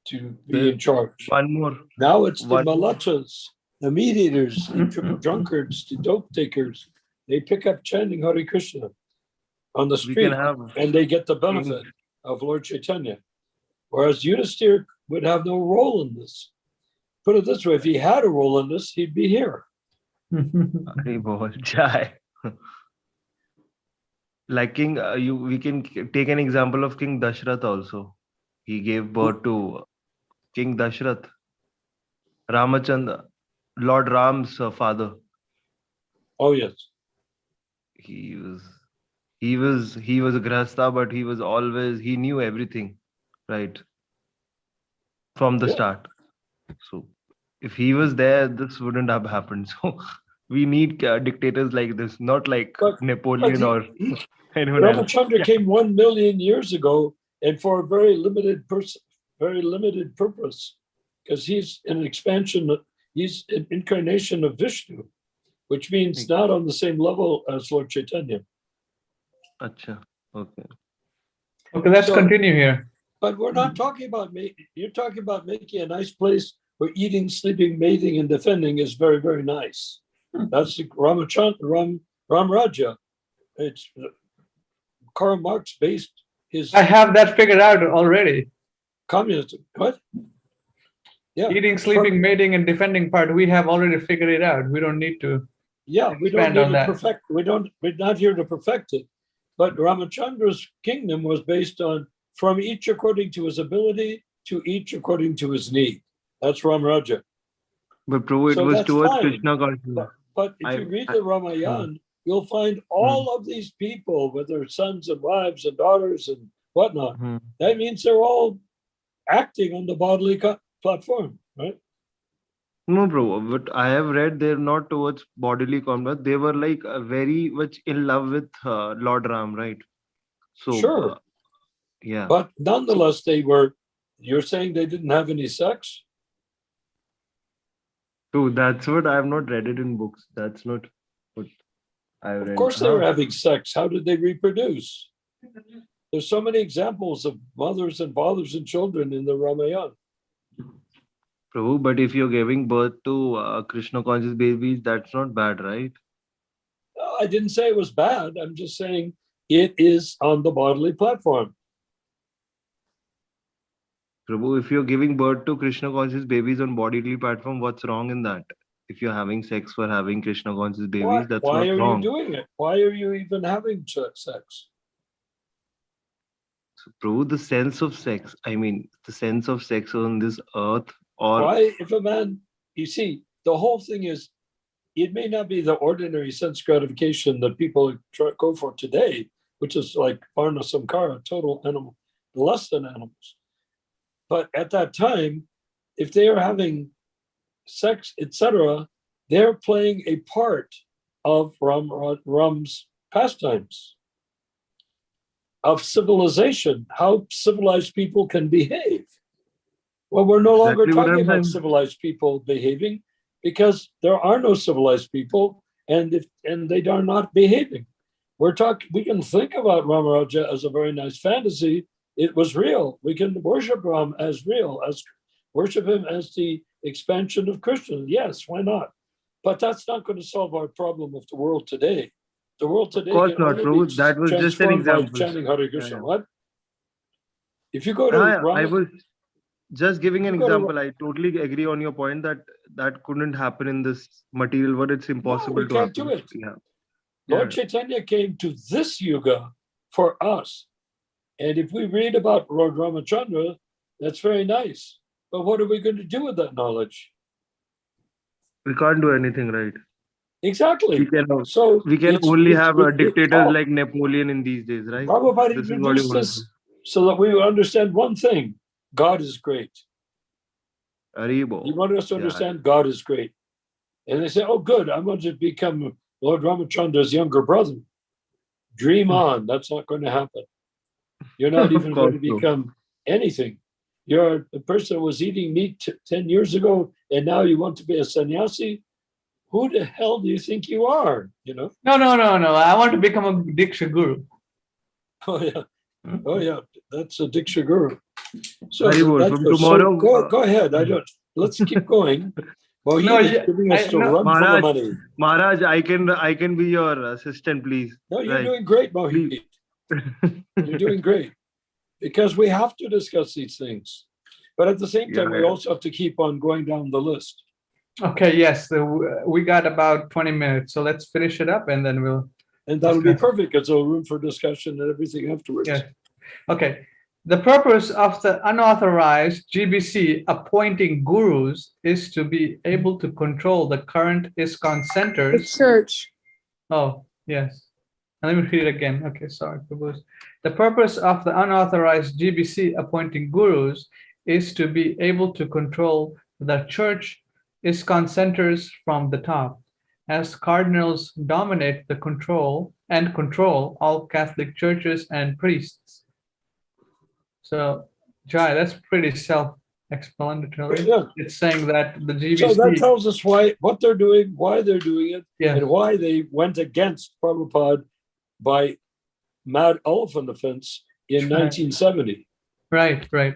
to be in charge. One more. Now it's the One more. malachas, the meat eaters, the drunkards, the dope takers. They pick up chanting Hare Krishna on the We street, can have. and they get the benefit of Lord Chaitanya. Whereas Yudhisthira would have no role in this. Put it this way, if he had a role in this, he'd be here. Hari Bol Jai. Like King, we can take an example of King Dashrath also. He gave birth to King Dashrath, Ramachandra, Lord Ram's father. Oh, yes. He was a grahastha, but he knew everything, right? From the Yeah. start. So if he was there, this wouldn't have happened. So we need dictators like this, not like But- Napoleon but or anyone else. Ramachandra came 1 million years ago, and for a very limited purpose, because he's an expansion, he's an incarnation of Vishnu, which means not on the same level as Lord Chaitanya. Acha. Okay. Okay, let's So- continue here. But we're not talking about you're talking about making a nice place where eating, sleeping, mating, and defending is very, very nice. That's the Ram Raja. It's Karl Marx based his I have that figured out already. communism. What? Yeah. Eating, sleeping, mating, and defending part, we have already figured it out. We don't need to. Yeah, we don't Expand need on to that. perfect. We're not here to perfect it. But Ramachandra's kingdom was based on from each according to his ability to each according to his need. That's Ram Raja. But Prabhu, it So was that's towards fine. Krishna consciousness. But if you read the Ramayana, you'll find all of these people with their sons and wives and daughters and whatnot. Hmm. That means they're all acting on the bodily platform, right? No, bro. But I have read they're not towards bodily combat. They were like very much in love with Lord Ram, right? So, Sure. yeah. But nonetheless, you're saying they didn't have any sex? So that's what I have not read it in books. That's not what I've read. Of course they were having sex. How did they reproduce? There's so many examples of mothers and fathers and children in the Ramayana. Prabhu, but if you're giving birth to Krishna conscious babies, that's not bad, right? I didn't say it was bad. I'm just saying it is on the bodily platform. Prabhu, if you're giving birth to Krishna conscious babies on bodily platform, what's wrong in that? If you're having sex for having Krishna conscious babies, that's Why not are wrong. you doing it? Why are you even having sex? So, Prabhu, the sense of sex, the sense of sex on this earth, or Why, if a man, you see, the whole thing is, it may not be the ordinary sense gratification that people go for today, which is like varna samkara, total animal, less than animals. But at that time, if they are having sex, etc., they're playing a part of Ram's pastimes, of civilization, how civilized people can behave. Well, we're no longer Exactly what talking I'm about saying. civilized people behaving because there are no civilized people, and they are not behaving. We can think about Ramaraja as a very nice fantasy. It was real. We can worship Ram as real, as worship him as the expansion of Krishna. Yes, why not? But that's not going to solve our problem of the world today. The world today course can not, only Prabhu. be That was just an transformed by example. chanting Hare Krishna. Yeah. What? If you go to I was just giving an You gotta- example. I totally agree on your point that couldn't happen in this material world. It's impossible we to can't happen. do it. Yeah. Lord Yeah. Chaitanya came to this yuga for us. And if we read about Lord Ramachandra, that's very nice. But what are we going to do with that knowledge? We can't do anything, right? Exactly. We can only have dictators like Napoleon in these days, right? Prabhupada This is what you introduced want to this so that we will understand one thing: God is great. Haribo. You want us to Yeah. understand God is great. And they say, oh, good, I'm going to become Lord Ramachandra's younger brother. Dream on. That's not going to happen. You're not even going to Of course, no. become anything. You're a person who was eating meat 10 years ago, and now you want to be a sannyasi. Who the hell do you think you are? You know? No. I want to become a Diksha Guru. Oh, yeah. Oh, yeah. That's a Diksha Guru. So, Haribo, that's from good. tomorrow, So go ahead. Let's keep going. Well, No, he's yeah, giving us to no. run for the Maharaj, money. Maharaj, I can be your assistant, please. No, you're Right. doing great, Mohit. Please. You're doing great. Because we have to discuss these things. But at the same time, we Yeah. also have to keep on going down the list. Okay, yes, we got about 20 minutes, so let's finish it up and then we'll. And that'll be discuss. perfect. It's a room for discussion and everything afterwards. Yeah. Okay. The purpose of the unauthorized GBC appointing gurus is to be able to control the current Iskcon The centers. church. Oh, yes. And let me read it again. Okay, sorry. The purpose of the unauthorized GBC appointing gurus is to be able to control the church Iskcon centers from the top, as cardinals dominate the control all Catholic churches and priests. So, Jai, that's pretty self-explanatory. Yeah. It's saying that the So that GBC, tells us what they're doing, why they're doing it, yeah, and why they went against Prabhupada by mad elephant offense in Right. 1970. right,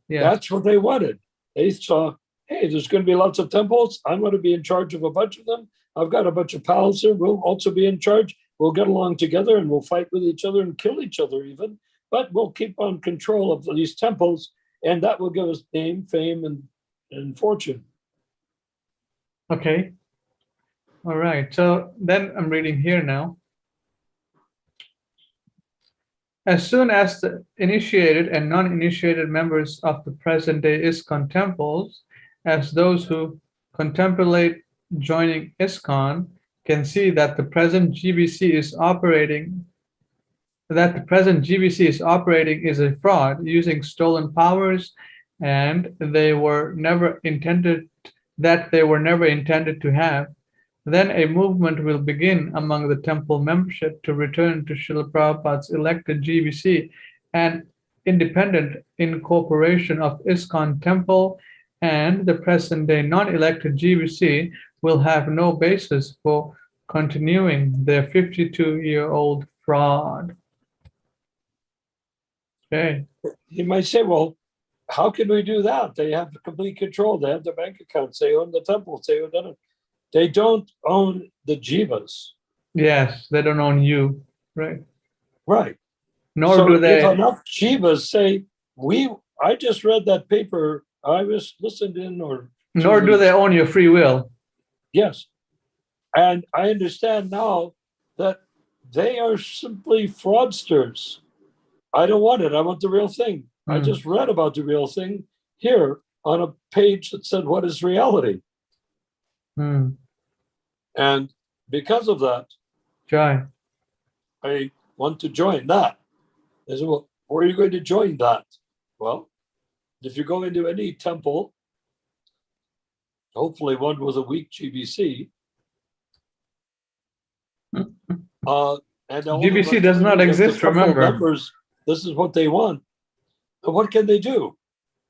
yeah, That's what they wanted. They saw, hey, there's going to be lots of temples. I'm going to be in charge of a bunch of them. I've got a bunch of pals here. We'll also be in charge. We'll get along together and we'll fight with each other and kill each other even. But we'll keep on control of these temples, and that will give us name, fame, and fortune. okay. All right, so then I'm reading here now. As soon as the initiated and non-initiated members of the present-day Iskcon temples, as those who contemplate joining Iskcon, can see that the present GBC is operating is a fraud using stolen powers, and they were never intended to have, then a movement will begin among the temple membership to return to Srila Prabhupada's elected GBC and independent incorporation of Iskcon temple, and the present-day non-elected GBC will have no basis for continuing their 52-year-old fraud. Okay. You might say, well, how can we do that? They have complete control. They have the bank accounts. They own the temples. They don't own the jivas. Yes, they don't own you, right? Right. Nor So do if they. enough jivas say, I just read that paper, I was listened in, or Nor do they own your free will. yes. And I understand now that they are simply fraudsters. I don't want it. I want the real thing. I just read about the real thing here on a page that said, what is reality? And because of that, Jai. I want to join that. They said, well, where are you going to join that? Well, if you go into any temple, hopefully one with a weak GBC, and GBC does not exist, remember. Members, this is what they want. And what can they do?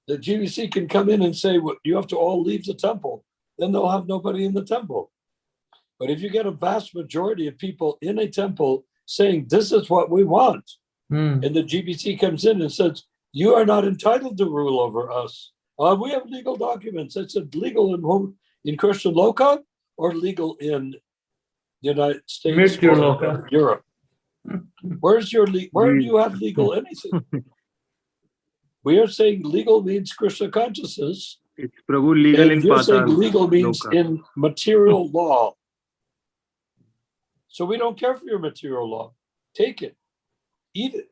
The GBC can come in and say, well, you have to all leave the temple. Then they'll have nobody in the temple. But if you get a vast majority of people in a temple saying, this is what we want, and the GBC comes in and says, you are not entitled to rule over us. We have legal documents. It's legal in Christian Loka or legal in the United States or Europe. Where do you have legal anything? We are saying legal means Krishna consciousness. It's Prabhu legal in you're saying Patal legal means Loka. in material law. So we don't care for your material law. Take it. Eat it.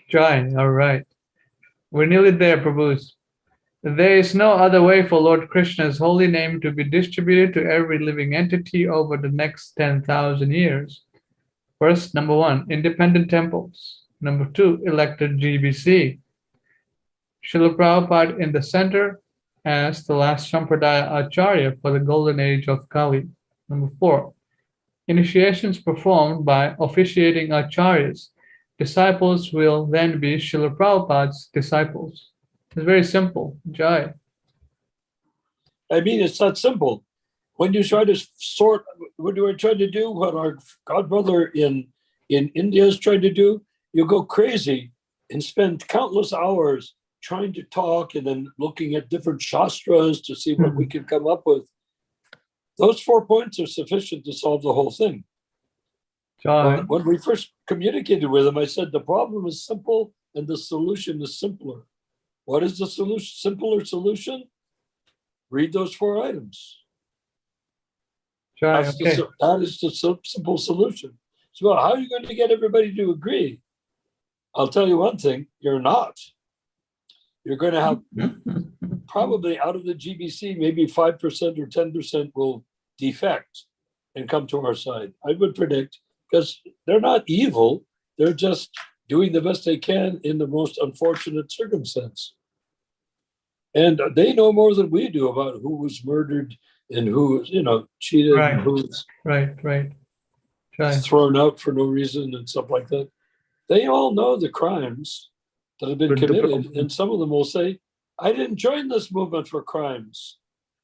Jai, all right. We're nearly there, Prabhus. There is no other way for Lord Krishna's holy name to be distributed to every living entity over the next 10,000 years. First, number one, independent temples. Number two, elected GBC. Srila Prabhupada in the center as the last Sampradaya Acharya for the golden age of Kali. Number four, initiations performed by officiating acharyas. Disciples will then be Srila Prabhupada's disciples. It's very simple. Jai. I mean, it's not simple. When you try to sort, when you are trying to do what our godbrother in India is trying to do, you go crazy and spend countless hours trying to talk and then looking at different shastras to see what we can come up with. Those 4 points are sufficient to solve the whole thing. Jai. When we first communicated with him, I said the problem is simple and the solution is simpler. What is the solution? Simpler solution? Read those 4 items. Jai. That Okay. is the simple solution. So how are you going to get everybody to agree? I'll tell you one thing, you're not. You're going to have probably out of the GBC, maybe 5% or 10% will defect and come to our side. I would predict, because they're not evil. They're just doing the best they can in the most unfortunate circumstance. And they know more than we do about who was murdered and who was, cheated Right. and who was Right. Jai. thrown out for no reason and stuff like that. They all know the crimes that have been But the committed, problem- and some of them will say, I didn't join this movement for crimes.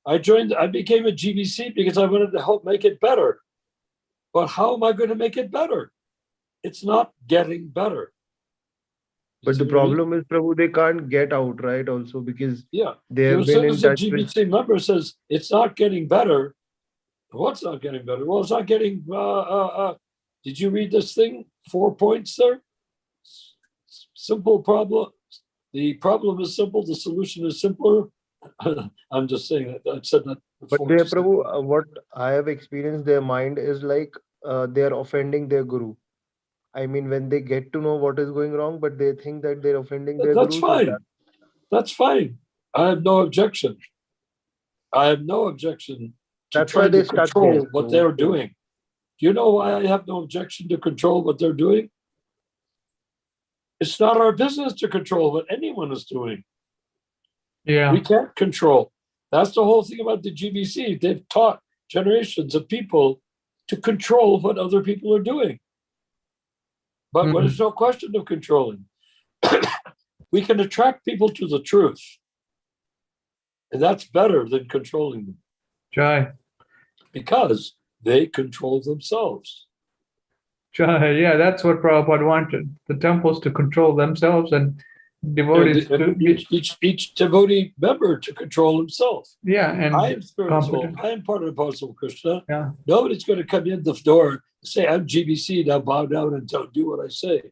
I became a GBC because I wanted to help make it better. But how am I going to make it better? It's not getting better. But the See what I mean? problem is, Prabhu, they can't get out, right? Also, because Yeah. they have As been soon in as a touch with. GBC member says it's not getting better, what's not getting better? Well, it's not getting. Did you read this thing? 4 points there. Simple problem. The problem is simple. The solution is simpler. I'm just saying that. I've said that But before. they, Prabhu, what I have experienced, their mind is like they are offending their guru. I mean, when they get to know what is going wrong, but they think that they're offending their That's guru. So fine. That's fine. I have no objection. I have no objection to That's why trying they to stuck control there. what they're doing. Do you know why I have no objection to control what they're doing? It's not our business to control what anyone is doing. Yeah. We can't control. That's the whole thing about the GBC. They've taught generations of people to control what other people are doing. But when there's no question of controlling, we can attract people to the truth. And that's better than controlling them Jai. because they control themselves. Jai. Yeah, that's what Prabhupada wanted. The temples to control themselves and devotees to be, Each devotee member to control himself. yeah, and I am spiritual. competent. I am part of the Apostle Krishna. Yeah. Nobody's going to come in the door and say, I'm GBC, now bow down and don't do what I say.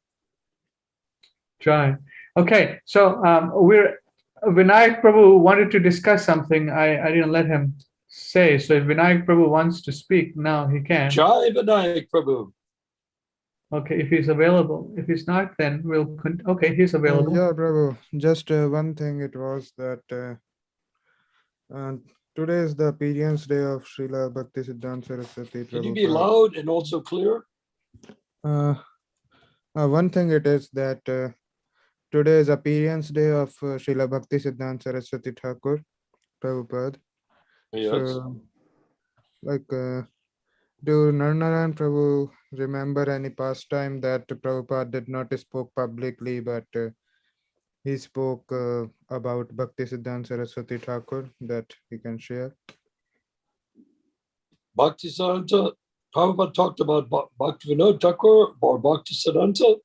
Jai. Okay, so Vinayak Prabhu wanted to discuss something. I didn't let him say. So if Vinayak Prabhu wants to speak now, he can. Jai Vinayak Prabhu. Okay, if he's available. If he's not, then we'll. Okay, he's available. Yeah, Prabhu. Just one thing it was that today is the appearance day of Srila Bhaktisiddhanta Saraswati Can you be Prabhupada. loud and also clear? One thing it is that today is appearance day of Srila Bhaktisiddhanta Saraswati Thakur Prabhupada. Yes. So, do Narnarayan Prabhu remember any past time that Prabhupada did not spoke publicly, but he spoke about Bhaktisiddhanta Saraswati Thakur that he can share? Bhaktisiddhanta, Prabhupada talked about Bhaktivinoda Thakur or Bhaktisiddhanta.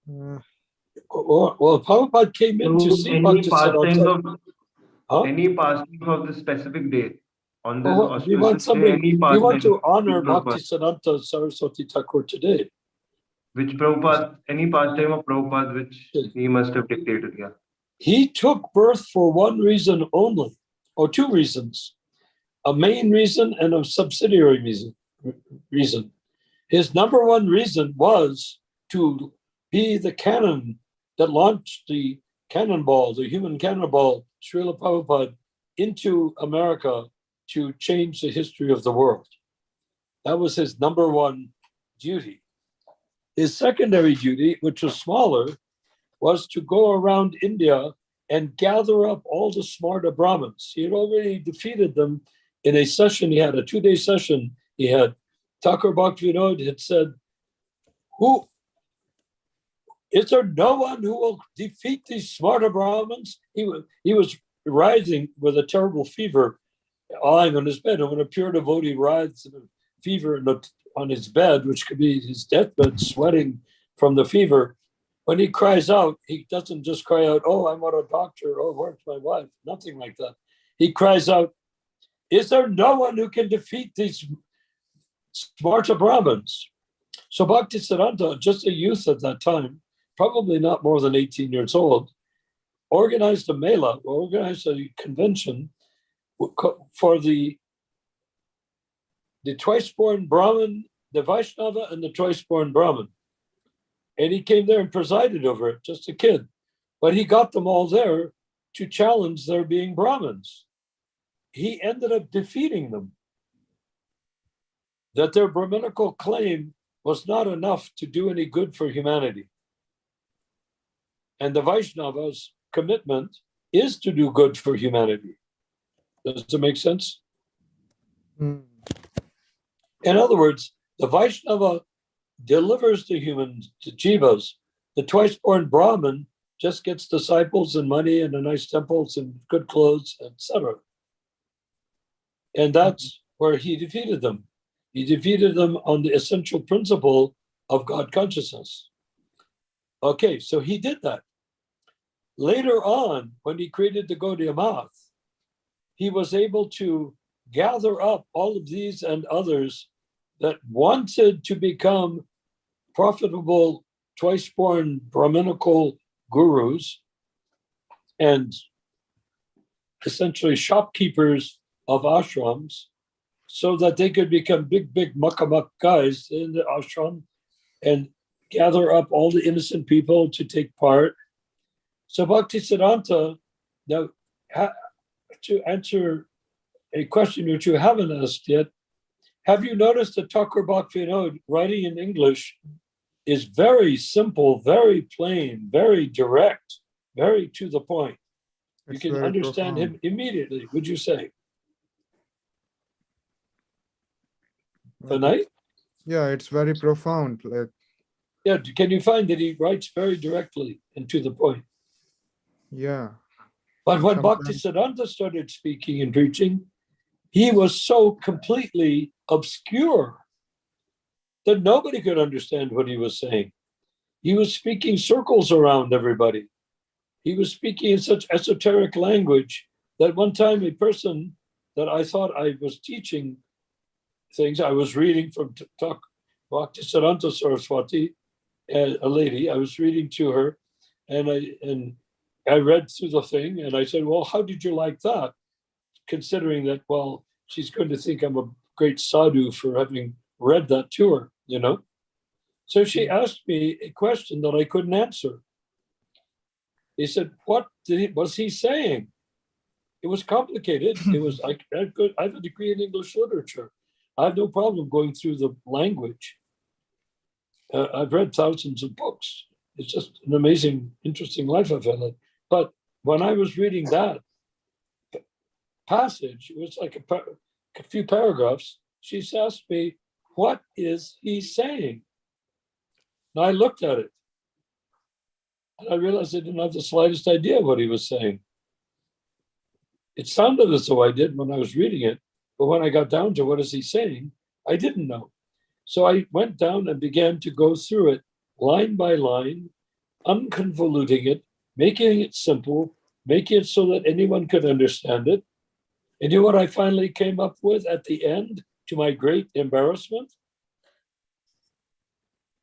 Well, Prabhupada came in to see Any pastimes Bhaktisiddhanta. of any pastime of the specific day on this Well, we want auspicious day, any we want pastime to honor Prabhupada, Bhaktisiddhanta Saraswati Thakur today. which Prabhupada, any pastime of Prabhupada which he must have dictated. Yeah. He took birth for one reason only, or two reasons, a main reason and a subsidiary reason. His number one reason was to be the cannon that launched the cannonball, the human cannonball, Srila Prabhupada, into America to change the history of the world. That was his number one duty. His secondary duty, which was smaller, was to go around India and gather up all the smarter Brahmins. He had already defeated them in a session. He had a 2-day session. He had Thakur Bhaktivinoda had said, "Who is there? No one who will defeat these smarter Brahmins?" He was writhing with a terrible fever, lying on his bed. And when a pure devotee writhes in a fever on his bed, which could be his deathbed, sweating from the fever, when he cries out, he doesn't just cry out, "Oh, I'm not a doctor. Oh, where's my wife?" Nothing like that. He cries out, "Is there no one who can defeat these smarta Brahmins?" So Bhaktisiddhanta, just a youth at that time, probably not more than 18 years old, organized a mela, organized a convention for the twice-born Brahmin, the Vaishnava, and the twice-born Brahmin. And he came there and presided over it, just a kid. But he got them all there to challenge their being Brahmins. He ended up defeating them. That their Brahminical claim was not enough to do any good for humanity. And the Vaishnava's commitment is to do good for humanity. Does it make sense? Mm. In other words, the Vaishnava delivers the humans, the jivas. The twice-born Brahmin just gets disciples and money and a nice temples and good clothes, etc. And that's where he defeated them. He defeated them on the essential principle of God consciousness. Okay, so he did that. Later on, when he created the Gaudiya Math, he was able to gather up all of these and others that wanted to become profitable twice-born Brahminical gurus and essentially shopkeepers of ashrams, so that they could become big muckamuck guys in the ashram and gather up all the innocent people to take part. So Bhaktisiddhanta, now to answer a question which you haven't asked yet, have you noticed that Thakur Bhaktivinoda, writing in English, is very simple, very plain, very direct, very to the point? You It's can very understand profound. him immediately, would you say? Vinay? Yeah, it's very profound. Like, Yeah, can you find that he writes very directly and to the point? yeah. But when Sometimes- Bhaktisiddhanta started speaking and preaching, he was so completely obscure that nobody could understand what he was saying. He was speaking circles around everybody. He was speaking in such esoteric language that one time a person that I thought I was teaching things, I was reading from Bhaktisiddhanta Saraswati, a lady, I was reading to her, and I read through the thing, and I said, "Well, how did you like that?" Considering that, well, she's going to think I'm a great sadhu for having read that to her, you know? So she asked me a question that I couldn't answer. He said, "What was he saying?" It was complicated. It was I have a degree in English literature. I have no problem going through the language. I've read thousands of books. It's just an amazing, interesting life I've had. But when I was reading that passage, it was like a few paragraphs. She asked me, "What is he saying?" And I looked at it, and I realized I didn't have the slightest idea what he was saying. It sounded as though I did when I was reading it, but when I got down to what is he saying, I didn't know. So I went down and began to go through it line by line, unconvoluting it, making it simple, making it so that anyone could understand it. And you know what I finally came up with at the end, to my great embarrassment?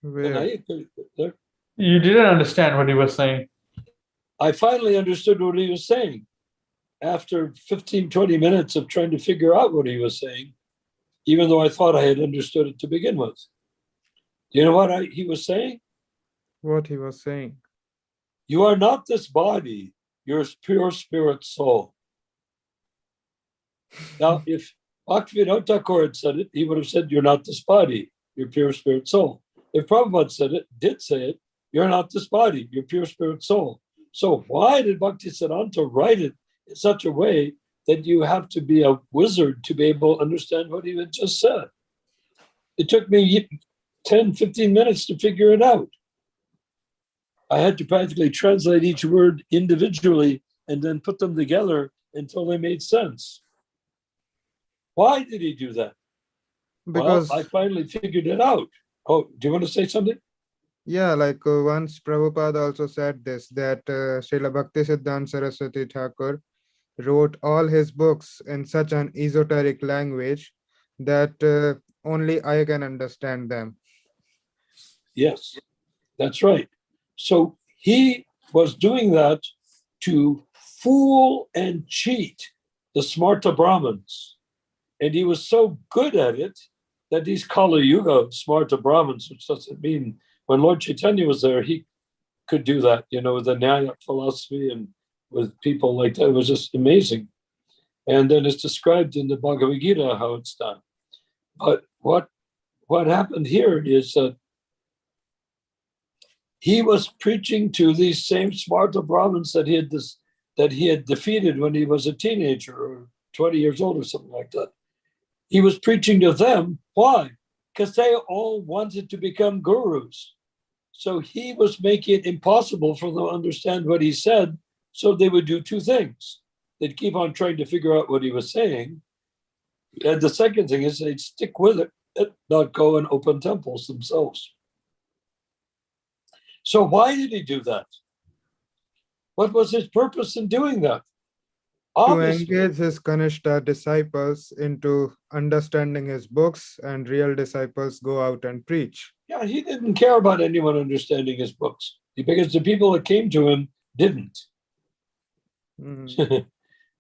Where? You didn't understand what he was saying. I finally understood what he was saying. After 15, 20 minutes of trying to figure out what he was saying, even though I thought I had understood it to begin with. Do you know what he was saying? What he was saying. You are not this body, you're pure spirit soul. Now, if Bhaktivinoda Thakur had said it, he would have said, you're not this body, you're pure spirit soul. If Prabhupada said it, did say it, you're not this body, you're pure spirit soul. So why did Bhaktisiddhanta write it in such a way that you have to be a wizard to be able to understand what he had just said? It took me 10, 15 minutes to figure it out. I had to practically translate each word individually and then put them together until they made sense. Why did he do that? Because Well, I finally figured it out. Oh, do you want to say something? yeah, like once Prabhupada also said this, that Srila Bhaktisiddhanta Saraswati Thakur wrote all his books in such an esoteric language that only I can understand them. Yes, that's right. So he was doing that to fool and cheat the Smarta Brahmins. And he was so good at it that these Kali Yuga Smarta Brahmins, which doesn't mean when Lord Chaitanya was there, he could do that, with the Nyaya philosophy and with people like that. It was just amazing. And then it's described in the Bhagavad Gita how it's done. But what happened here is that he was preaching to these same Smarta Brahmins that he had defeated when he was a teenager or 20 years old or something like that. He was preaching to them. Why? Because they all wanted to become gurus. So he was making it impossible for them to understand what he said. So they would do two things. They'd keep on trying to figure out what he was saying. And the second thing is they'd stick with it and not go and open temples themselves. So why did he do that? What was his purpose in doing that? To Obviously, engage his Kanishta disciples into understanding his books, and real disciples go out and preach. yeah, he didn't care about anyone understanding his books because the people that came to him didn't. Mhm.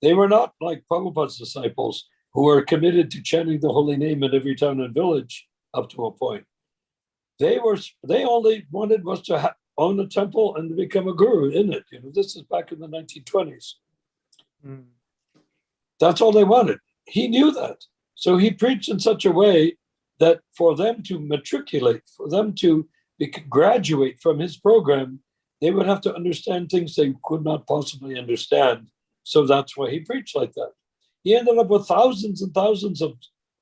They were not like Prabhupada's disciples who were committed to chanting the holy name in every town and village up to a point. They only wanted was to own a temple and to become a guru in it. This is back in the 1920s. Mhm. That's all they wanted. He knew that. So he preached in such a way that for them to matriculate, for them to graduate from his program, they would have to understand things they could not possibly understand. So that's why he preached like that. He ended up with thousands and thousands of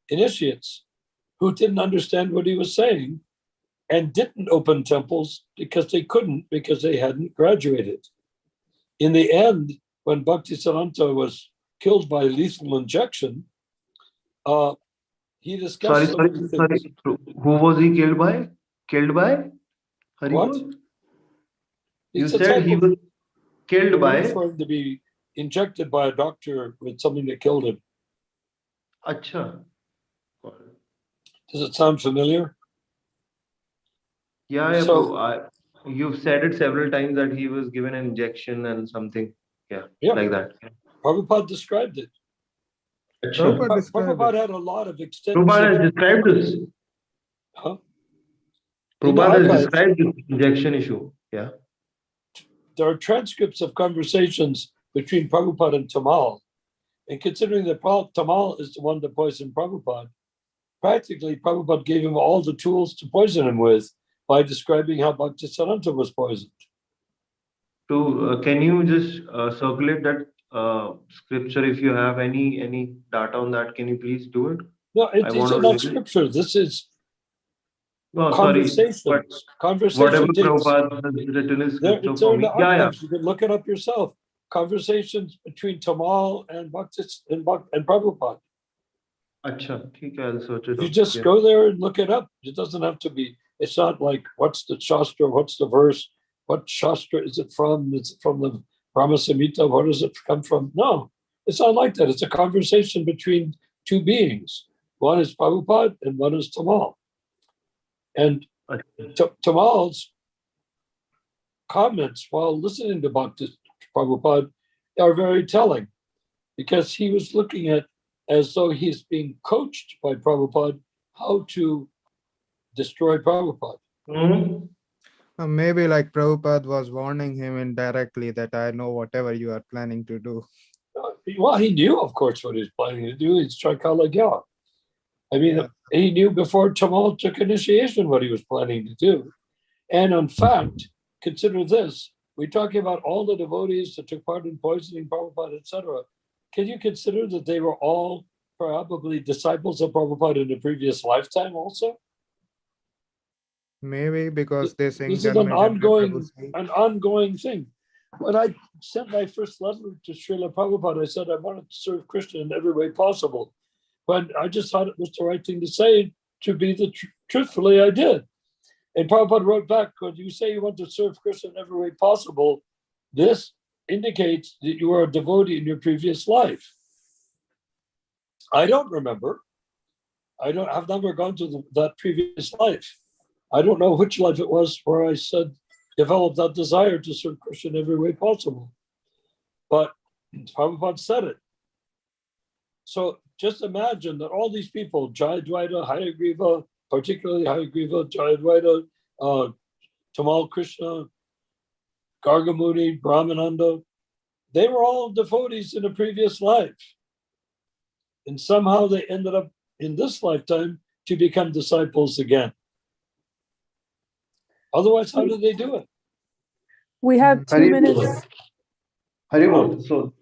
initiates who didn't understand what he was saying and didn't open temples because they couldn't, because they hadn't graduated. In the end, when Bhaktisiddhanta was killed by lethal injection, he discussed Sorry, some of the sorry, things. sorry. Who was he killed by? Killed by? What? Haribol? You It's a said type he of was killed by. word for him to be injected by a doctor with something that killed him. Acha. Does it sound familiar? Yeah, So, you've said it several times that he was given an injection and something. Yeah, yeah, like that. Prabhupada described it. Acha. Prabhupada described Prabhupada it. had a lot of Prabhupada extensive. has described this. Huh? In the Prabhupada has archives, described this injection issue. Yeah. there are transcripts of conversations between Prabhupada and Tamal. And considering that Tamal is the one that poisoned Prabhupada, practically Prabhupada gave him all the tools to poison him with by describing how Bhaktisiddhanta was poisoned. So, can you just circulate that scripture if you have any data on that? Can you please do it? No, I these want are to not read it. scripture. This is No, sorry, but whatever conversation dates. Prabhupada has written is scripture It's for in the me. Yeah, yeah. archives. You can look it up yourself. Conversations between Tamal and and Prabhupada. Acha, ठीक है, I'll search it You up. just Yeah. go there and look it up. It doesn't have to be. It's not like what's the shastra, what's the verse, what shastra is it from? Is it from the Brahma Samhita? Where does it come from? No, it's not like that. It's a conversation between two beings. One is Prabhupada and one is Tamal. And Tamal's comments while listening to Bhakti Prabhupada are very telling, because he was looking at as though he's being coached by Prabhupada how to destroy Prabhupada. Hmm. Maybe like Prabhupada was warning him indirectly that I know whatever you are planning to do. Well, he knew, of course, what he was planning to do. He's Trikalagya. I mean, Yeah. he knew before Tamal took initiation what he was planning to do. And in fact, consider this. We're talking about all the devotees that took part in poisoning Prabhupada, etc. Can you consider that they were all probably disciples of Prabhupada in the previous lifetime also? Maybe because they sing This is Jal an Mein Jal Mein ongoing, Prabhu Sai. an ongoing thing. When I sent my first letter to Srila Prabhupada, I said I wanted to serve Krishna in every way possible. When I just thought it was the right thing to say, to be the truthfully, I did. And Prabhupada wrote back, when you say you want to serve Krishna in every way possible, this indicates that you are a devotee in your previous life. I don't remember. I've never gone to that previous life. I don't know which life it was where I said, developed that desire to serve Krishna in every way possible. But Prabhupada said it. So just imagine that all these people, Jayadvaita, Hayagriva, particularly Hayagriva, Jayadvaita, Tamal Krishna, Gargamuni, Brahmananda, they were all devotees in a previous life. And somehow they ended up in this lifetime to become disciples again. Otherwise, how did they do it? We have 2 Hari minutes. Haribol. So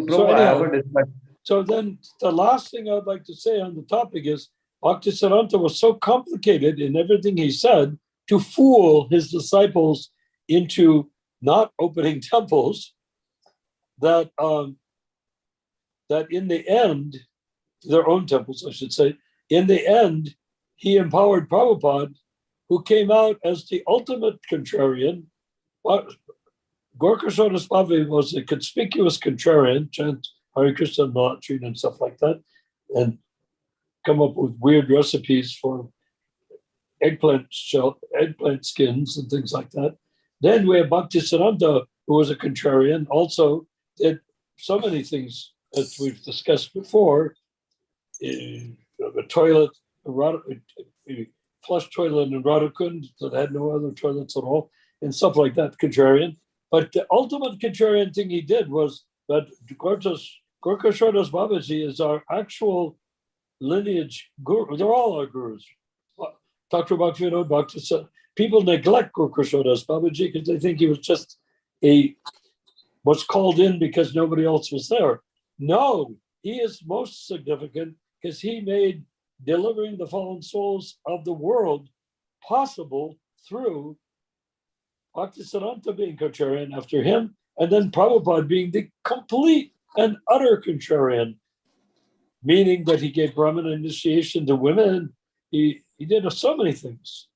Prabhu, I have a discussion. So then the last thing I'd like to say on the topic is Bhaktisiddhanta was so complicated in everything he said to fool his disciples into not opening temples that that in the end, their own temples, I should say, in the end, he empowered Prabhupada, who came out as the ultimate contrarian. Gorkashodas Bhavi was a conspicuous contrarian, chant Hare Krishna doctrine and stuff like that, and come up with weird recipes for eggplant skins and things like that. Then we have Bhaktisiddhanta, who was a contrarian, also did so many things as we've discussed before. A toilet, a flush toilet in Radhakund that had no other toilets at all, and stuff like that, contrarian. But the ultimate contrarian thing he did was that Gorkashodas Babaji is our actual lineage guru. They're all our gurus. Dr. Bhaktivinoda Bhaktisiddhanta. People neglect Gorkashodas Babaji because they think he was just was called in because nobody else was there. No, he is most significant because he made delivering the fallen souls of the world possible through Bhaktisiddhanta being contrarian after him, and then Prabhupada being the complete and utter contrarian, meaning that he gave Brahman initiation to women. He did so many things.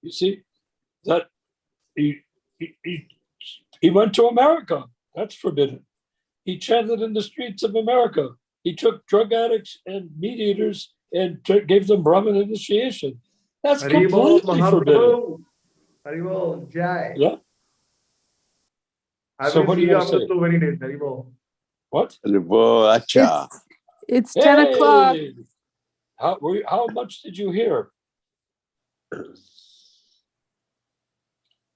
You see, that he went to America. That's forbidden. He chanted in the streets of America. He took drug addicts and meat eaters and gave them Brahman initiation. That's Haribol, completely forbidden. Mahaprabhu. Haribol, Jai. Yeah. I So will what do see you you gotta after say? so many days. Haribol. What? Acha. It's 10 o'clock. Hey! How much did you hear? Prabhu,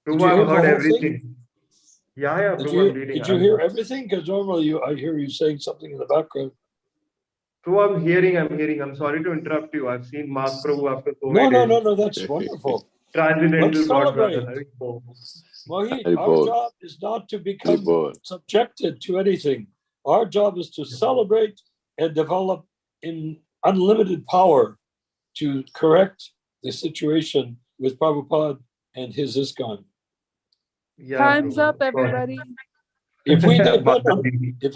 you hear I've the heard whole everything. thing? Yeah, Did Prabhu, I'm you, reading. did you hear everything? Because normally I hear you saying something in the background. Prabhu, I'm hearing. I'm sorry to interrupt you. I've seen Mark Prabhu after so No, many days. no. That's wonderful. Transcendental Let's God celebrate. brother. Haribol. Mohit, our job is not to become subjected to anything. Our job is to celebrate and develop in unlimited power to correct the situation with Prabhupada and his Iskcon. Yeah, Time's Prabhu. up, everybody. If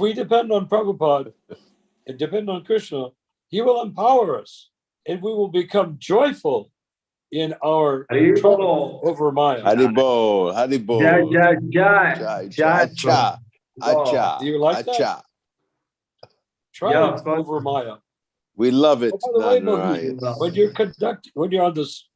we depend on Prabhupada and depend on Krishna, he will empower us and we will become joyful in our triumph over Maya. Haribol, Jai. Acha. Do you like that? Acha. Triumph of course. over Maya. We love it, Oh, by the way, Narayan. Mohit, when you're on this